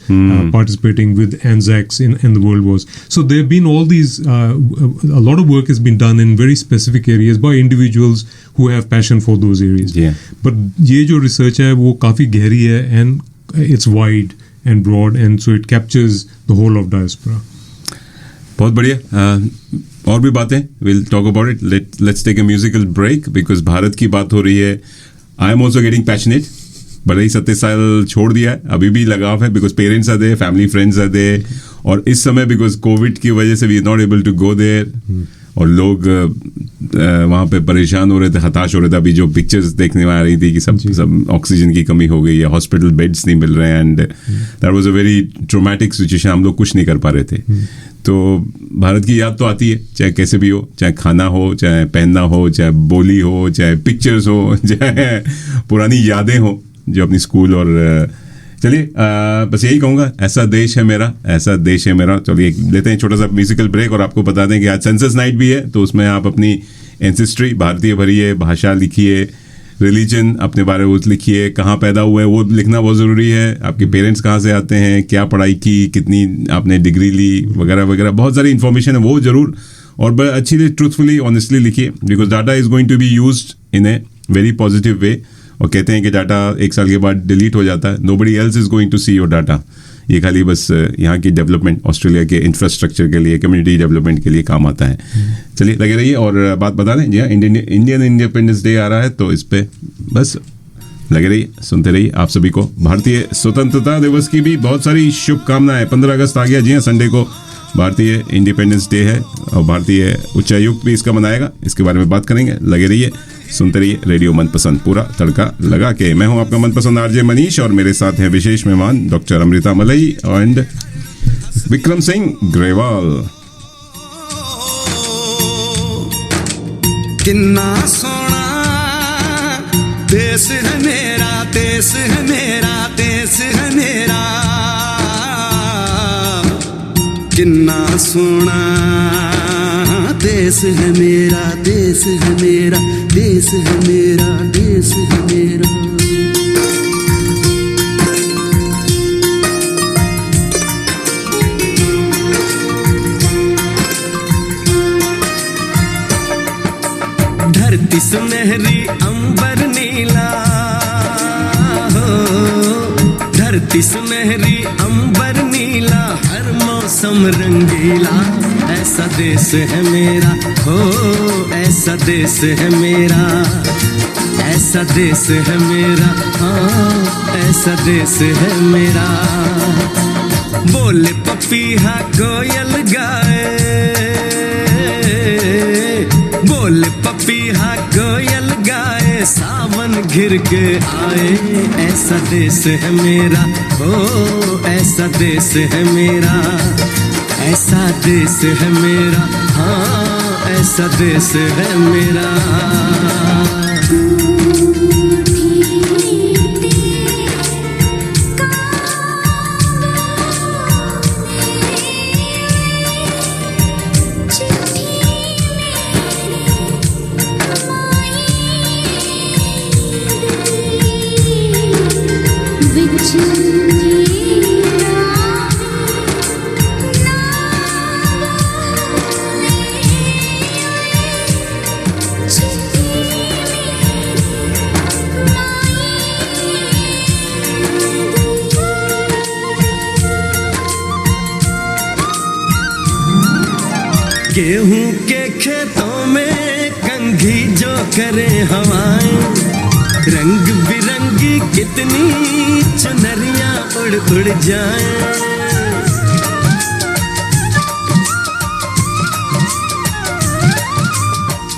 participating with Anzacs in the world wars. So there have been all these. A lot of work has been done in very specific areas by individuals who have passion for those areas. Yeah. But ये जो research है वो काफी गहरी है, and it's wide and broad, and so it captures the whole of diaspora. बहुत बढ़िया. और भी बातें, we'll talk about it. Let's take a musical break because Bharat की बात हो रही है. I am also getting passionate. बड़े ही 27 साल छोड़ दिया है, अभी भी लगाव है because parents are there, family friends are there, और इस समय because कोविड की वजह से we are not able to go there, और लोग वहाँ पे परेशान हो रहे थे, हताश हो रहे थे. अभी जो पिक्चर्स देखने में आ रही थी कि सब ऑक्सीजन की कमी हो गई है, हॉस्पिटल बेड्स नहीं मिल रहे हैं, and that was a very traumatic situation. हम लोग कुछ नहीं कर पा रहे थे. तो भारत की याद तो आती है, चाहे कैसे भी हो, चाहे खाना हो, चाहे पहनना हो, चाहे बोली हो, चाहे पिक्चर्स हो, चाहे पुरानी यादें हो जो अपनी स्कूल. और चलिए बस यही कहूँगा, ऐसा देश है मेरा, ऐसा देश है मेरा. चलिए लेते हैं छोटा सा म्यूजिकल ब्रेक, और आपको बता दें कि आज सेंसस नाइट भी है, तो उसमें आप अपनी एंसेस्ट्री भारतीय भरिए, भाषा लिखिए, रिलीजन अपने बारे में लिखिए, कहाँ पैदा हुए वो लिखना बहुत ज़रूरी है. आपके पेरेंट्स कहाँ से आते हैं, क्या पढ़ाई की, कितनी आपने डिग्री ली, वगैरह वगैरह, बहुत सारी इन्फॉर्मेशन है, वो ज़रूर और अच्छी ट्रूथफुली ऑनेस्टली लिखिए, because data is going to be used in a very positive way. और कहते हैं कि डाटा 1 साल के बाद डिलीट हो जाता है. Nobody else is going to see your data. ये खाली बस यहाँ की डेवलपमेंट, ऑस्ट्रेलिया के इंफ्रास्ट्रक्चर के लिए, कम्युनिटी डेवलपमेंट के लिए काम आता है. चलिए लगे रहिए. और बात बता दें, जी हाँ, इंडियन इंडिपेंडेंस डे आ रहा है, तो इस पर बस लगे रहिए, सुनते रहिए. आप सभी को भारतीय स्वतंत्रता दिवस की भी बहुत सारी शुभकामनाएं. 15 अगस्त आ गया, जी हाँ, संडे को भारतीय इंडिपेंडेंस डे है, और भारतीय उच्चायुक्त भी इसका मनाएगा. इसके बारे में बात करेंगे. लगे रहिए, सुनते रहिए रेडियो मनपसंद, पूरा तड़का लगा के. मैं हूं आपका मनपसंद आरजे मनीष, और मेरे साथ हैं विशेष मेहमान डॉक्टर अमृता मलई एंड विक्रम सिंह ग्रेवाल. किन्ना सोना देश है मेरा, देश है मेरा, देश है मेरा. किन्ना सोना देश है मेरा, देश है मेरा, देश है मेरा, देश है मेरा. धरती सुनहरी, अंबर नीला, धरती सुनहरी अंबर नीला हर मौसम रंगीला ऐसा देश है मेरा हो ऐसा देश है मेरा ऐसा देश है मेरा हाँ ऐसा देश है मेरा बोले पपीहा कोयल गाए बोले पपीहा कोयल गाए सावन घिर के आए ऐसा देश है मेरा ओ ऐसा देश है मेरा ऐसा देश है मेरा हाँ ऐसा देश है मेरा गेहूं के खेतों में कंघी जो करे हवाएं रंग बिरंगी कितनी चुनरियां उड़ उड़ जाएं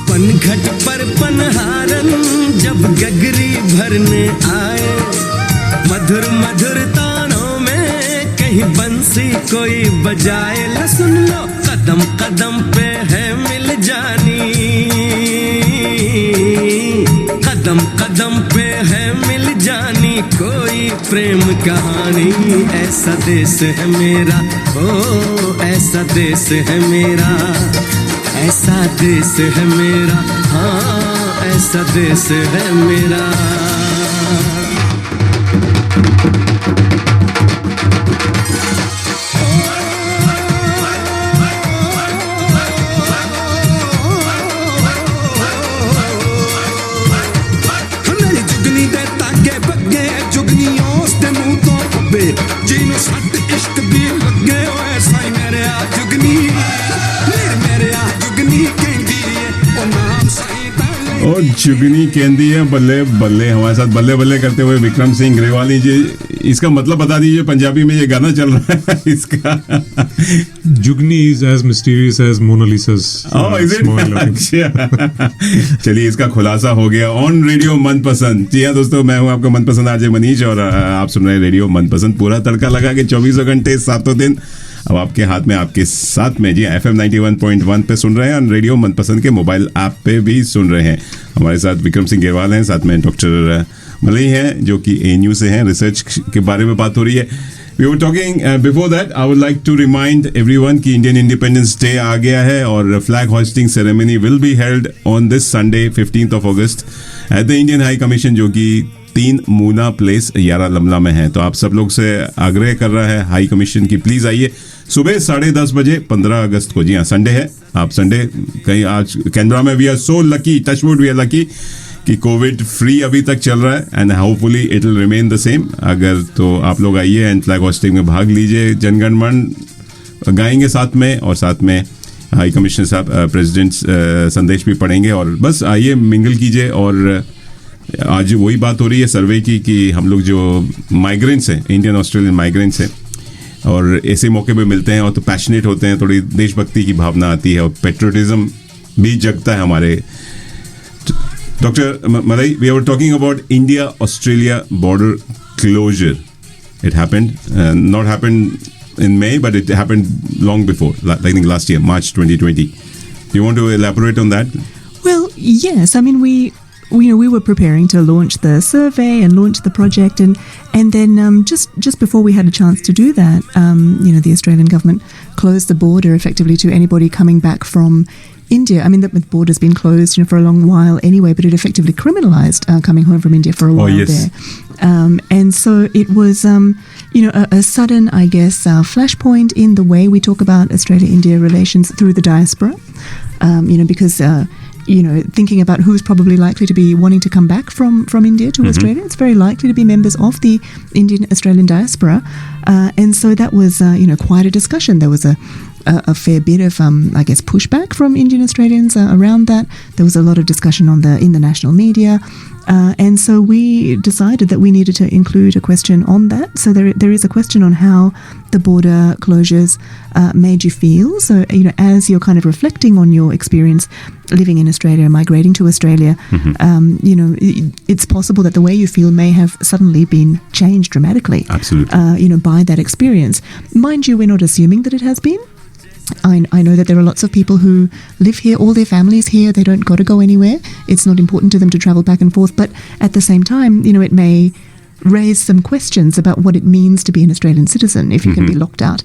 पनघट पर पनहारन जब गगरी भरने आए मधुर मधुर तानों में कहीं बंसी कोई बजाए ला सुन लो कदम कदम पे है मिल जानी कदम कदम पे है मिल जानी कोई प्रेम कहानी ऐसा देश है मेरा ओ ऐसा देश है मेरा ऐसा देश है मेरा हाँ ऐसा देश है मेरा ਜਿਹਨੂੰ ਸੱਟ ਇਸ਼ਕ ਦੀ ਲੱਗੇ ਓਏ ਸਾਈ ਮੇਰੇ ਆ ਜੁਗਨੀ ਕਹਿੰਦੀ ਏ ਉਹ ਨਾਮ ਸਾਈ और जुगनी केंदी है बल्ले बल्ले हमारे साथ बल्ले बल्ले करते हुए विक्रम सिंह ग्रेवाली जी इसका मतलब बता दीजिए पंजाबी में ये गाना चल रहा है इसका जुगनी is as mysterious as Mona Lisa's smile. अच्छा चलिए इसका खुलासा हो गया ऑन रेडियो मनपसंद। जी हाँ दोस्तों मैं हूँ आपका मनपसंद आरजे मनीष और आप सुन रहे हैं रेडियो मनपसंद पूरा तड़का लगा के 24 घंटे 7 दिन अब आपके हाथ में आपके साथ में। जी FM 91.1 पे सुन रहे हैं और रेडियो मनपसंद के मोबाइल ऐप पे भी सुन रहे हैं। हमारे साथ विक्रम सिंह गेरवाल हैं, साथ में डॉक्टर मलई हैं जो कि ANU से हैं, रिसर्च के बारे में बात हो रही है। We were talking before that. I would like to remind everyone कि Indian Independence Day आ गया है और flag hoisting ceremony will be held on this Sunday 15th of August at the Indian High Commission जो कि 3 Muna place यारा लमला में है। तो आप सब लोग से आग्रह कर रहा है हाई कमीशन की प्लीज आइए सुबह 10:30 बजे 15 अगस्त को। जी हाँ संडे है, आप संडे कहीं आज कैनबरा में we are so lucky, touchwood we are lucky कि कोविड फ्री अभी तक चल रहा है and hopefully it will remain the same. अगर तो आप लोग आइए एंड फ्लैग होस्टिंग में भाग लीजिए, जनगण मन गाएंगे साथ में और साथ में हाई कमिश्नर साहब प्रेसिडेंट संदेश भी पढ़ेंगे और बस आइए मिंगल कीजिए। और आज वही बात हो रही है सर्वे की कि हम लोग जो माइग्रेंट्स हैं, इंडियन ऑस्ट्रेलियन माइग्रेंट्स हैं और ऐसे मौके पे मिलते हैं और तो पैशनेट होते हैं, थोड़ी देशभक्ति की भावना आती है और पेट्रियोटिज्म भी जगता है हमारे। Dr. Malai, we were talking about India-Australia border closure. It happened, not happened in May, but it happened long before, I think last year, March 2020. Do you want to elaborate on that? Well, yes. I mean, we were preparing to launch the survey and launch the project, and then just before we had a chance to do that, the Australian government closed the border effectively to anybody coming back from India. I mean, the border's been closed for a long while anyway, but it effectively criminalised coming home from India for a while there. And so it was, a sudden, I guess, flashpoint in the way we talk about Australia-India relations through the diaspora. Because thinking about who's probably likely to be wanting to come back from India to Australia, it's very likely to be members of the Indian Australian diaspora. And so that was, quite a discussion. There was a fair bit of, pushback from Indian Australians around that. There was a lot of discussion in the national media. And so we decided that we needed to include a question on that. So there is a question on how the border closures made you feel. So, as you're kind of reflecting on your experience living in Australia, migrating to Australia, it's possible that the way you feel may have suddenly been changed dramatically. Absolutely. By that experience. Mind you, we're not assuming that it has been. I know that there are lots of people who live here, all their families here, they don't got to go anywhere. It's not important to them to travel back and forth, but at the same time, it may raise some questions about what it means to be an Australian citizen if you can be locked out.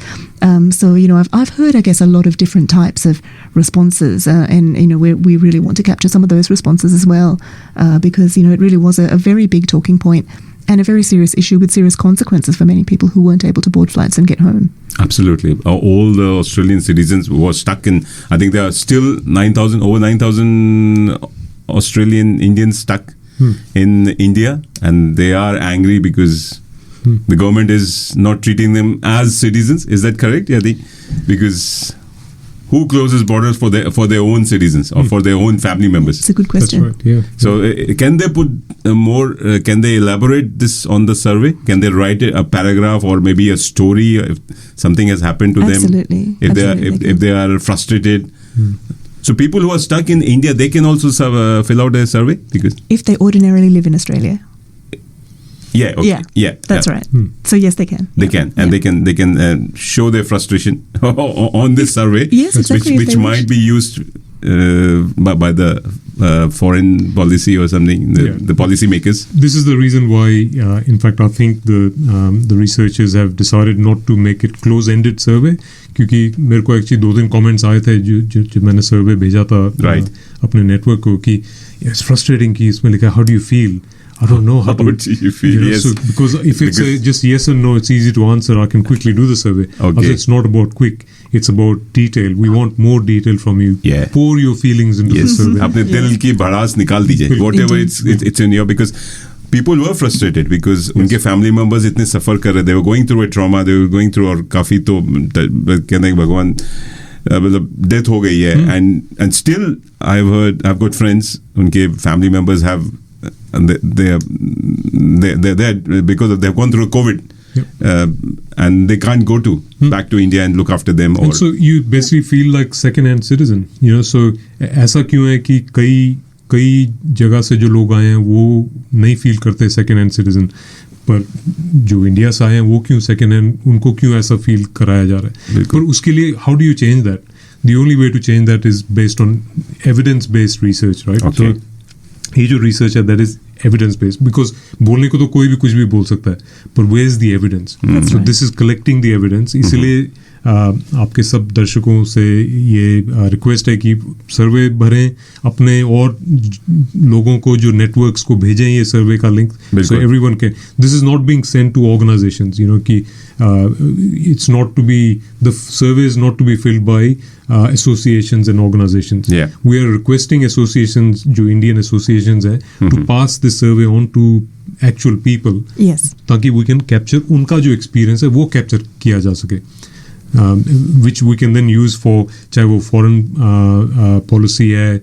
So, I've heard, I guess, a lot of different types of responses, and, we really want to capture some of those responses as well, because, it really was a very big talking point and a very serious issue with serious consequences for many people who weren't able to board flights and get home. Absolutely. All the Australian citizens were stuck in, I think there are still over 9,000 Australian Indians stuck in India, and they are angry because the government is not treating them as citizens. Is that correct? Yeah, because who closes borders for their own citizens or for their own family members? It's a good question. That's right, yeah. So can they put can they elaborate this on the survey? Can they write a paragraph or maybe a story if something has happened to Absolutely. them? If they are frustrated. So people who are stuck in India, they can also fill out a survey? Because if they ordinarily live in Australia. Yeah, okay. Yeah, that's right. So yes, they can. They can, and they can show their frustration on this survey, yes, exactly, which might be used by the foreign policy or something, the policy makers. This is the reason why, in fact, I think the researchers have decided not to make it close-ended survey, क्योंकि मेरे को actually 2-3 comments आए थे जो मैंने survey भेजा था अपने network को कि it's frustrating कि इसमें लिखा how do you feel? I don't know how do you feel? Yes. So because if it's just yes or no, it's easy to answer. I can quickly do the survey. Okay. It's not about quick. It's about detail. We want more detail from you. Yeah. Pour your feelings into the survey. अपने दिल की भड़ास निकाल दीजिए. Whatever it's in your, because people were frustrated because उनके family members इतने सफर कर रहे. They were going through a trauma. They were going through और काफी तो कहते हैं भगवान मतलब death हो गई है. And still I've got friends. उनके family members have. And they're because they've gone through COVID, and they can't go back to India and look after them. And so you basically feel like second-hand citizen, So ऐसा क्यों है कि कई जगह से जो लोग आए हैं वो नहीं फील करते second-hand citizen, पर जो इंडिया से आए हैं वो क्यों second-hand, उनको क्यों ऐसा फील कराया जा रहा है? पर उसके लिए how do you change that? The only way to change that is based on evidence-based research, right? Okay. So, ये जो रिसर्च है that is evidence based because बोलने को तो कोई भी कुछ भी बोल सकता है पर where is the evidence so this is collecting the evidence इसलिए आपके सब दर्शकों से ये रिक्वेस्ट है कि सर्वे भरें अपने और लोगों को जो नेटवर्क्स को भेजें ये सर्वे का link so everyone can this is not being sent to organisations कि it's not to be the survey is not to be filled by associations and organizations. We are requesting associations जो Indian associations है to pass this survey on to actual people. Yes. ताकि we can capture उनका जो experience है वो capture किया जा सके. Which we can then use for चाहे वो foreign policy है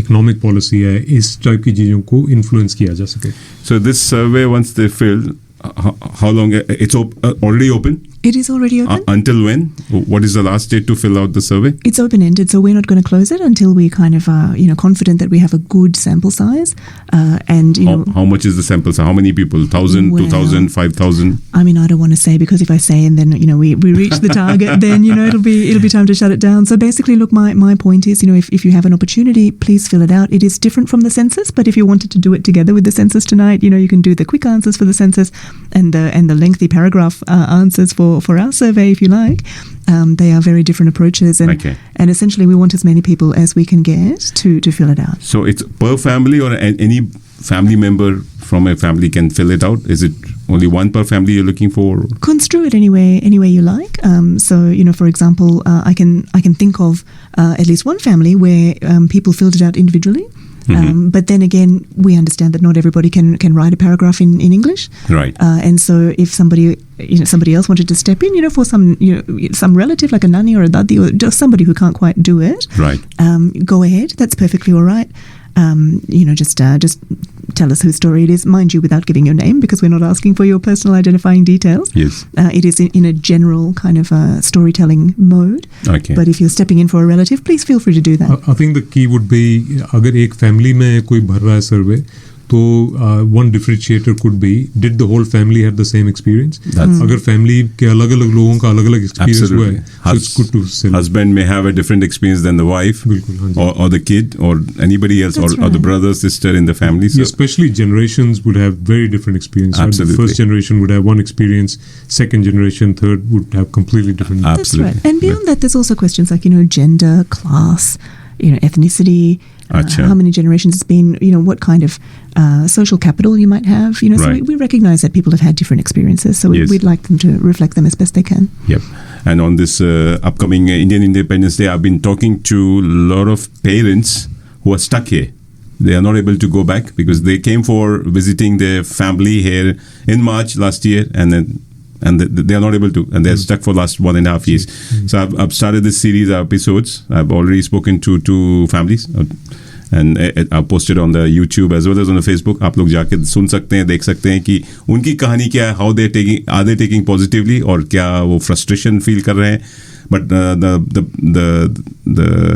economic policy है इस type की चीज़ों को influence किया जा सके. So this survey once they filled, how long it's already open? It is already open. Until when? What is the last date to fill out the survey? It's open-ended, so we're not going to close it until we kind of are, confident that we have a good sample size. And how much is the sample size? How many people? 1,000, 2,000, 5,000? I mean, I don't want to say because if I say and then we reach the target, then it'll be time to shut it down. So basically, look, my point is, if you have an opportunity, please fill it out. It is different from the census, but if you wanted to do it together with the census tonight, you can do the quick answers for the census and the lengthy paragraph answers for our survey if you like. They are very different approaches, and essentially we want as many people as we can get to fill it out. So it's per family, or any family member from a family can fill it out? Is it only one per family you're looking for? Construe it any way you like. So, for example, I can think of at least one family where people filled it out individually. But then again, we understand that not everybody can write a paragraph in English. Right. And so if somebody else wanted to step in, for some relative like a nanny or a dadi or just somebody who can't quite do it, Right. Go ahead. That's perfectly all right. Just tell us whose story it is, mind you, without giving your name, because we're not asking for your personal identifying details. Yes. It is in a general kind of storytelling mode. Okay. But if you're stepping in for a relative, please feel free to do that. I think the key would be अगर एक family में कोई भर रहा है survey, तो one differentiator could be, did the whole family have the same experience? अगर family के अलग-अलग लोगों का अलग-अलग experience हुआ है, so it's good to sell. Husband may have a different experience than the wife, बिल्कुल, हाँ जी. or the kid, or anybody else, That's or the right. brother, sister in the family. So Especially generations would have very different experience. Right? The Absolutely. first generation would have one experience, second generation, third would have completely different. That's absolutely. right. And beyond that, there's also questions like, gender, class, ethnicity, Acha. how many generations it's been, what kind of social capital you might have. So Right. we recognize that people have had different experiences. So Yes. we'd like them to reflect them as best they can. Yep. And on this upcoming Indian Independence Day, I've been talking to a lot of parents who are stuck here. They are not able to go back because they came for visiting their family here in March last year, and they are not able to, and they're stuck for last 1.5 years. So I've started this series of episodes. I've already spoken to 2 families, and I've posted on the YouTube as well as on the Facebook. आप लोग जाके सुन सकते हैं, देख सकते हैं कि उनकी कहानी क्या है, how are they taking positively, और क्या वो frustration feel कर रहे हैं. But the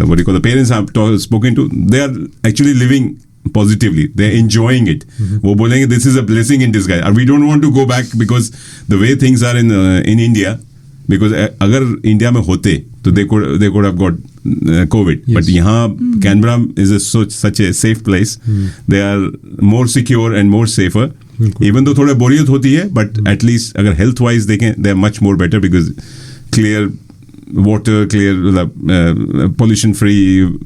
what do you call, the parents I've spoken to, they are actually living positively. They're enjoying it. वो बोलेंगे this is a blessing in disguise. We don't want to go back because the way things are in India. Because अगर India में होते तो they could have got COVID. Yes. But यहाँ Canberra is such a safe place. They are more secure and more safer. Even though थोड़ा बोरियत होती है, but at least अगर health wise देखें, they are much more better because clear water, clear pollution free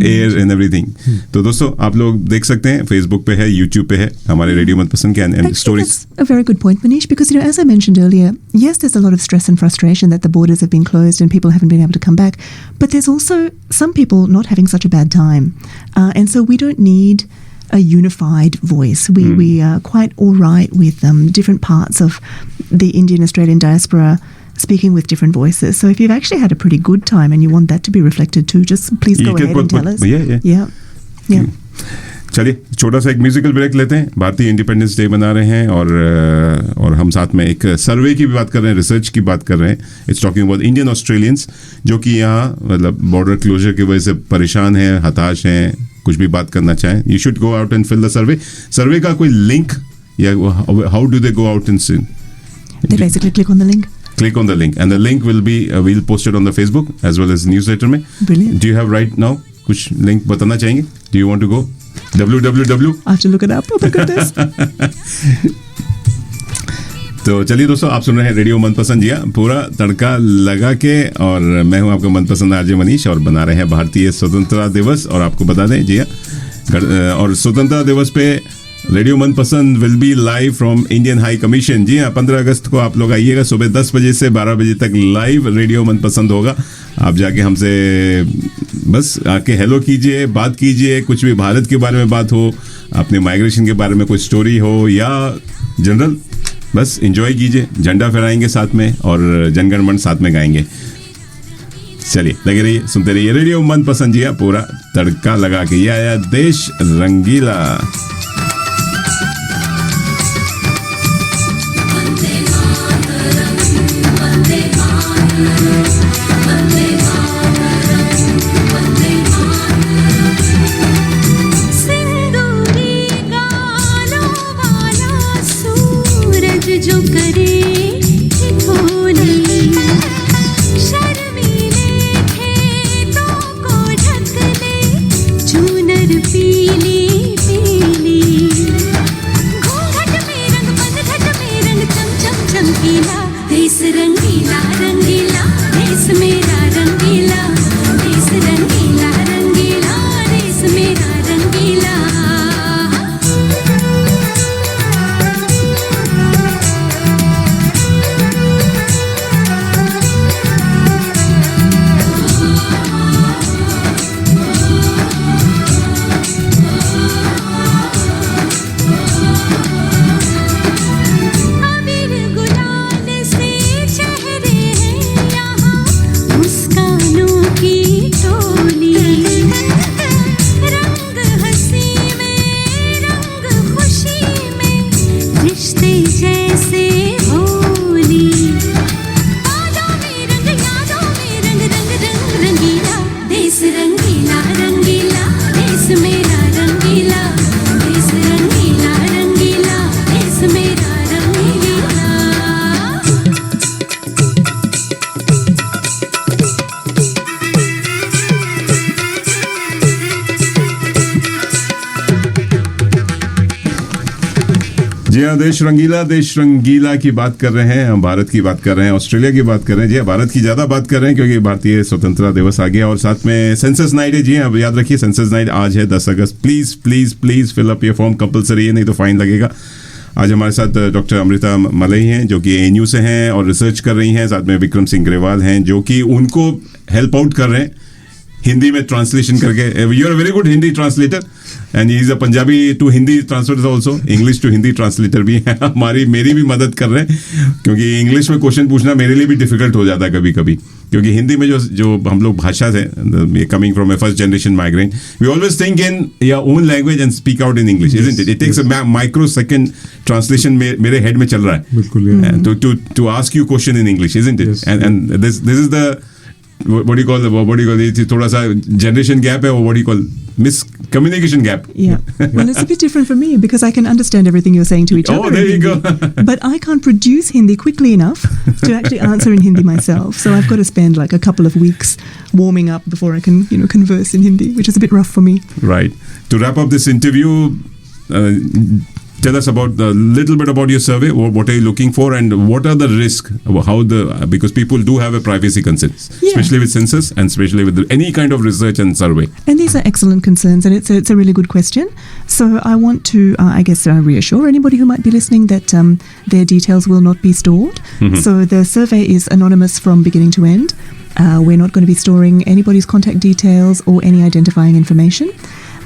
air and everything. तो दोस्तों आप लोग देख सकते हैं, Facebook पे है, YouTube पे है, हमारे रेडियो मनपसंद के and Actually, stories. that's a very good point, Manish, because, as I mentioned earlier, yes, there's a lot of stress and frustration that the borders have been closed and people haven't been able to come back, but there's also some people not having such a bad time. And so we don't need a unified voice. We are quite all right with different parts of the Indian-Australian diaspora speaking with different voices. So if you've actually had a pretty good time and you want that to be reflected too, just please go ahead and tell us. Yeah. चलिए छोटा सा एक musical break लेते हैं. भारतीय independence day मना रहे हैं और हम साथ में एक सर्वे की भी बात कर रहे हैं, रिसर्च की बात कर रहे हैं. It's talking about Indian Australians जो कि यहाँ मतलब बॉर्डर क्लोजर की वजह से परेशान हैं, हताश हैं, कुछ भी बात करना चाहें. You should go out and fill the survey का कोई लिंक या how do they go out and sign? They basically click on the link. Click on the link, and the link will be we'll post it on the Facebook as well as newsletter में. Brilliant. Do you have right now कुछ link बताना चाहेंगे? Do you want to go? www. I have to look it up. Oh my goodness. तो चलिए दोस्तों, आप सुन रहे हैं रेडियो मनपसंद. जी पूरा तड़का लगा के, और मैं हूं आपका मनपसंद आरजे मनीष, और बना रहे हैं भारतीय स्वतंत्रता दिवस. और आपको बता दें जी और स्वतंत्रता दिवस पे radio Manpasand will be live from Indian High Commission. जी हाँ, 15 अगस्त को आप लोग आइएगा. सुबह 10 बजे से 12 बजे तक लाइव रेडियो मनपसंद होगा. आप जाके हमसे बस आके हेलो कीजिए, बात कीजिए, कुछ भी भारत के बारे में बात हो, अपने माइग्रेशन के बारे में कोई स्टोरी हो या जनरल, बस एंजॉय कीजिए. झंडा फहराएंगे साथ में और जनगण मन साथ में गाएंगे. चलिए लगे रहिए, सुनते रहिए रेडियो मनपसंद. जी पूरा तड़का लगा के या देश रंगीला. जो करे ठिठोली, शर्मीले खेतों को ढक ले, चूनर पीली पीली. जी हाँ, देश रंगीला की बात कर रहे हैं हम, भारत की बात कर रहे हैं, ऑस्ट्रेलिया की बात कर रहे हैं। जी हाँ, भारत की ज़्यादा बात कर रहे हैं क्योंकि भारतीय स्वतंत्रता दिवस आ गया और साथ में सेंसस नाइट है। जी हाँ, याद रखिए सेंसस नाइट आज है 10 अगस्त। Please please please fill up ये फॉर्म, कंपलसरी है, नहीं तो फाइन लगेगा। आज हमारे साथ डॉक्टर अमृता मलई हैं जो कि ANU से हैं और रिसर्च कर रही हैं। साथ में विक्रम सिंह ग्रेवाल हैं जो कि उनको हेल्प आउट कर रहे हैं हिंदी में ट्रांसलेशन करके। You are very good Hindi translator and he is a Punjabi to Hindi translator also, English to Hindi translator भी है। मेरी भी मदद कर रहे हैं क्योंकि इंग्लिश में क्वेश्चन पूछना मेरे लिए भी डिफिकल्ट हो जाता है कभी कभी, क्योंकि हिंदी में जो हम लोग भाषा से coming from a first generation migrant, we always think in your own language and speak out in English, isn't it? It takes a microsecond translation मेरे हेड में चल रहा है बिल्कुल, to ask you question in English, isn't it? And this is the what do you call it? थोड़ा सा generation gap है, what do you call miscommunication gap? Yeah. Well, it's a bit different for me because I can understand everything you're saying to each other. Oh, there you go. But I can't produce Hindi quickly enough to actually answer in Hindi myself. So I've got to spend like a couple of weeks warming up before I can, converse in Hindi, which is a bit rough for me. Right. To wrap up this interview, tell us about a little bit about your survey. What are you looking for, and what are the risks? Because people do have a privacy concerns, especially with census and especially with any kind of research and survey. And these are excellent concerns, and it's a really good question. So I want to, reassure anybody who might be listening that their details will not be stored. Mm-hmm. So the survey is anonymous from beginning to end. We're not going to be storing anybody's contact details or any identifying information.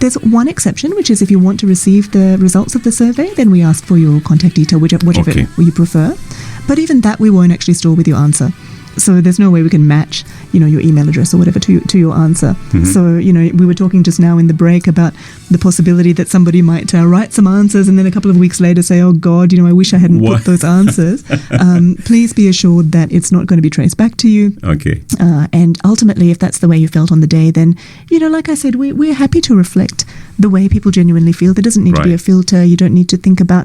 There's one exception, which is if you want to receive the results of the survey, then we ask for your contact detail, whatever you prefer. But even that we won't actually store with your answer. So there's no way we can match, your email address or whatever to your answer. Mm-hmm. So, we were talking just now in the break about the possibility that somebody might write some answers and then a couple of weeks later say, oh God, I wish I hadn't put those answers. Please be assured that it's not going to be traced back to you. Okay. And ultimately, if that's the way you felt on the day, then, like I said, we're happy to reflect the way people genuinely feel. There doesn't need to be a filter. You don't need to think about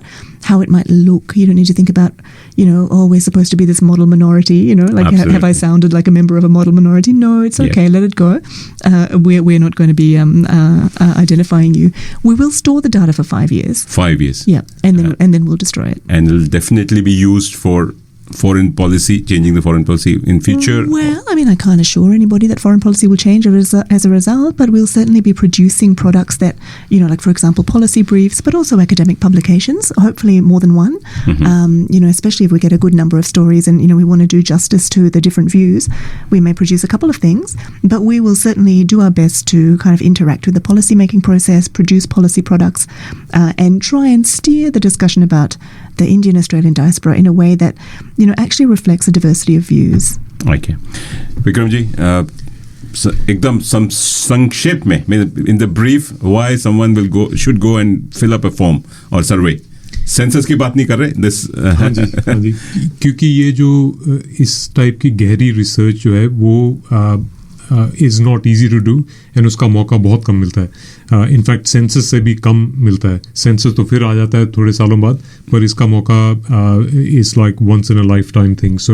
how it might look. You don't need to think about, we're supposed to be this model minority, like have I sounded like a member of a model minority? No, it's okay. Let it go. We're not going to be identifying you. We will store the data for 5 years. 5 years. Yeah. And then we'll destroy it. And it'll definitely be used for foreign policy, changing the foreign policy in future? Well, I can't assure anybody that foreign policy will change as a result, but we'll certainly be producing products that, like for example, policy briefs, but also academic publications, hopefully more than one, especially if we get a good number of stories and, we want to do justice to the different views, we may produce a couple of things, but we will certainly do our best to kind of interact with the policy making process, produce policy products, and try and steer the discussion about the Indian Australian diaspora in a way that, actually reflects a diversity of views. Okay. Vikram ji, एकदम संक्षेप में, in the brief, why someone should go and fill up a form or survey. Census की बात नहीं कर रहे this. हाँ जी, क्योंकि ये जो इस टाइप की गहरी रिसर्च जो है वो is not easy to do and उसका मौका बहुत कम मिलता है। इनफैक्ट सेंसस से भी कम मिलता है। सेंसस तो फिर आ जाता है थोड़े सालों बाद, पर इसका मौका is like once in a lifetime thing. So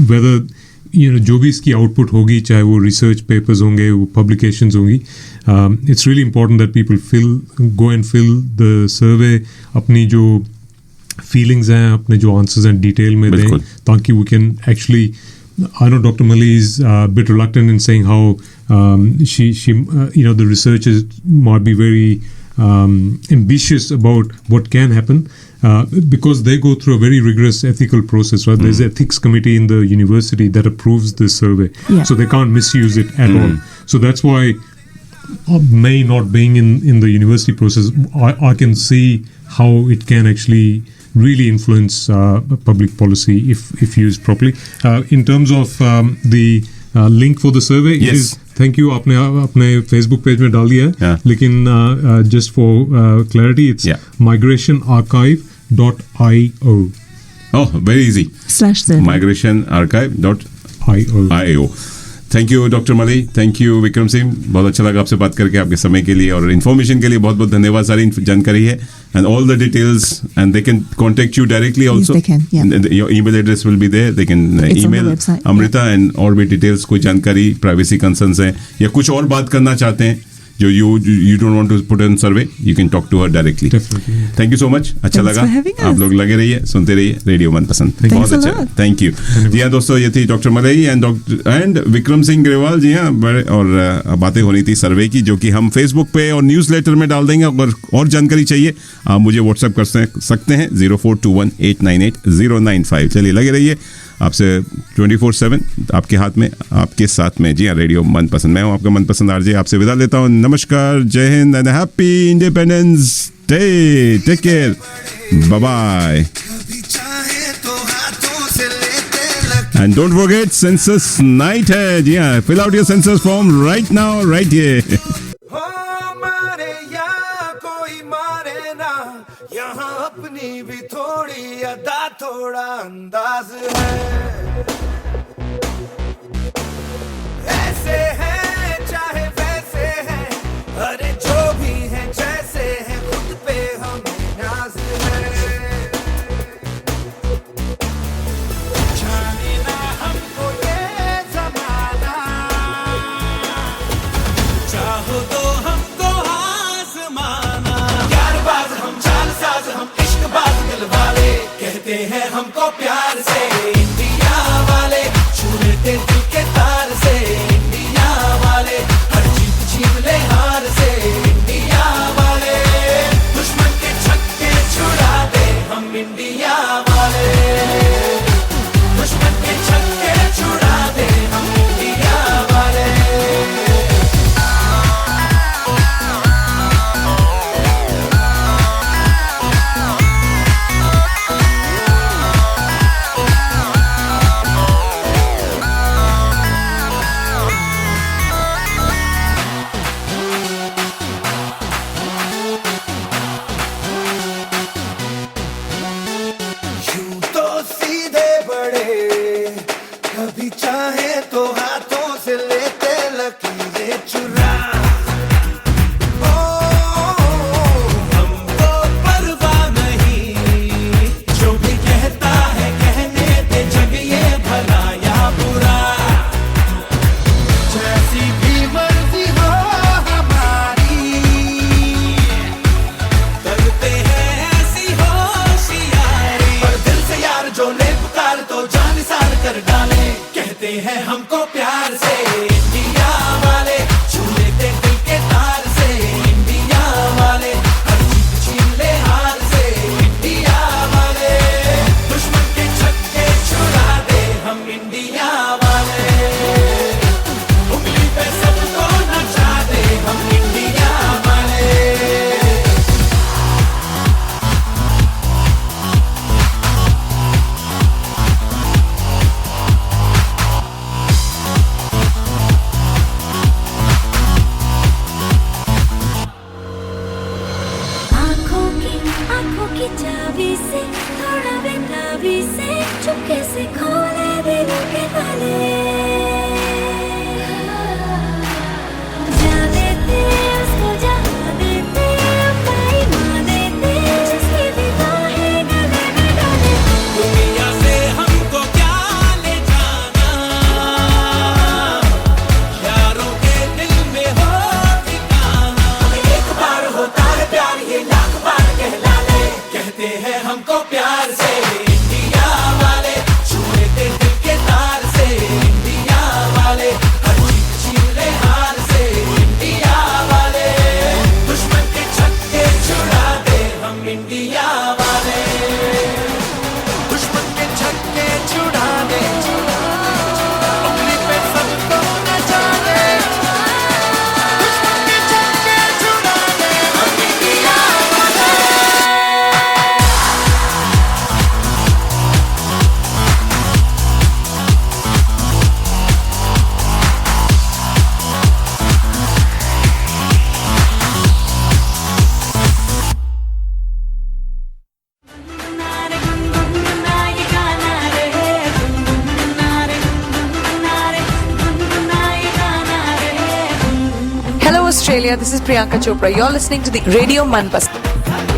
whether जो भी इसकी आउटपुट होगी, चाहे वो रिसर्च पेपर्स होंगे, वो पब्लिकेशंस होंगी, it's really important that people go and fill the survey, अपनी जो फीलिंग्स हैं, अपने जो आंसर्स हैं डिटेल में दें, ताकि we can actually I know Dr. Mali is a bit reluctant in saying how the researchers might be very ambitious about what can happen because they go through a very rigorous ethical process, right? There's an ethics committee in the university that approves this survey, so they can't misuse it at all. So that's why, may not being in the university process, I can see how it can actually really influence public policy if used properly. In terms of the link for the survey, it is, thank you, आपने Facebook page में डाल दिया है, लेकिन just for clarity, it's migrationarchive.io. Oh, very easy. /survey. migrationarchive.io. Thank you doctor मलई, thank you Vikram Singh, बहुत अच्छा लगा आपसे बात करके, आपके समय के लिए और इन्फॉर्मेशन के लिए बहुत बहुत धन्यवाद। सारी जानकारी है and all the details and they can contact you directly also. Your email address will be there, they can email Amrita and और भी डिटेल्स, कोई जानकारी, प्राइवेसी कंसर्न्स हैं या कुछ और बात करना चाहते हैं, जो you don't want to put in survey, you can talk to her directly. Definitely. Thank you so much. अच्छा Thanks लगा for having आप us. लोग लगे रहिए, सुनते रहिए रेडियो मनपसंद। Thanks बहुत a अच्छा, lot. Thank you. जी हाँ दोस्तों, ये थी डॉक्टर मलई एंड विक्रम सिंह ग्रेवाल। जी हाँ, और बातें होनी थी सर्वे की, जो कि हम फेसबुक पे और न्यूज़लेटर में डाल देंगे। अगर और जानकारी चाहिए आप मुझे व्हाट्सएप कर सकते हैं 0421898095। चलिए लगे रहिए, आपसे 24/7 आपके हाथ में, आपके साथ में। जी हाँ, रेडियो मनपसंद। मैं हूँ आपका मनपसंद आरजे, आपसे विदा लेता हूँ। नमस्कार, जय हिंद and happy independence day. Take care, bye bye. And don't forget, census night है। जी हाँ, fill out your census form right now, right here. मारे या कोई मारे ना, यहाँ अपनी भी थोड़ी अदा थोड़ा अंदाज है। ऐसे हैं चाहे वैसे हैं, अरे जो भी हैं जैसे हैं, खुद पे हमें नाज है। जाने ना हमको ये जमाना, चाहो तो हमको आज़माना। यारबाज हम, चालसाज हम, इश्कबाज दिल वाले, कहते हैं हमको प्यार से इंडिया वाले, छू लेते दिल के तार से इंडिया वाले, हर जीत छीन ले हार से इंडिया वाले, दुश्मन के छक्के छुड़ा दे हम इंडिया वाले, दुश्मन के छक्के छुड़ा दे हम इंडिया वाले। यूं तो सीधे बड़े, कभी चाहे तो हाथों से लेते लकीरें चुरा। ओ, हमको परवाह नहीं, जो भी कहता है कहने दे, जग ये भला या बुरा। जैसी भी मर्जी हो हमारी, करते हैं ऐसी होशियारी, पर दिल से यार जो ले पुकार तो जान निसार कर डाले, कहते हैं हमको प्यार से इंडिया वाले, छू लेते दिल के तार से इंडिया वाले, हर जीत छीन ले हार से इंडिया वाले, दुश्मन के छक्के छुड़ा दे हम इंडिया वाले, उंगली पे सबको नचा दे हम इंडिया वाले। आँखों की चाबी से, थोड़ा बेताबी से, चुपके से खोले दिल के ताले, जा देते उसको जहाँ देते, अपनी माँ देते, जिसकी भी बाहें गले में डाले। दुनिया से हमको क्या ले जाना, यारों के दिल में हो ठिकाना। एक बार होता है प्यार, ये लाख बार कहला ले, कहते हैं हमको प्यार से इंडिया वाले, छू लेते दिल के तार से इंडिया वाले, हर जीत छीन ले हार से इंडिया वाले, दुश्मन के छक्के छुड़ा दे हम इंडिया वाले, दुश्मन के छक्के छुड़ा दे, उंगली पे सबको नचा दे, दुश्मन के छक्के छुड़ा दे हम इंडिया वाले। नारे गुनगुना ये गाना रहे, गुनगुना रे गुनगुना रे, गुनगुना ये गाना रहे। Hello Australia, this is Priyanka Chopra. You're listening to the Radio Manpasand.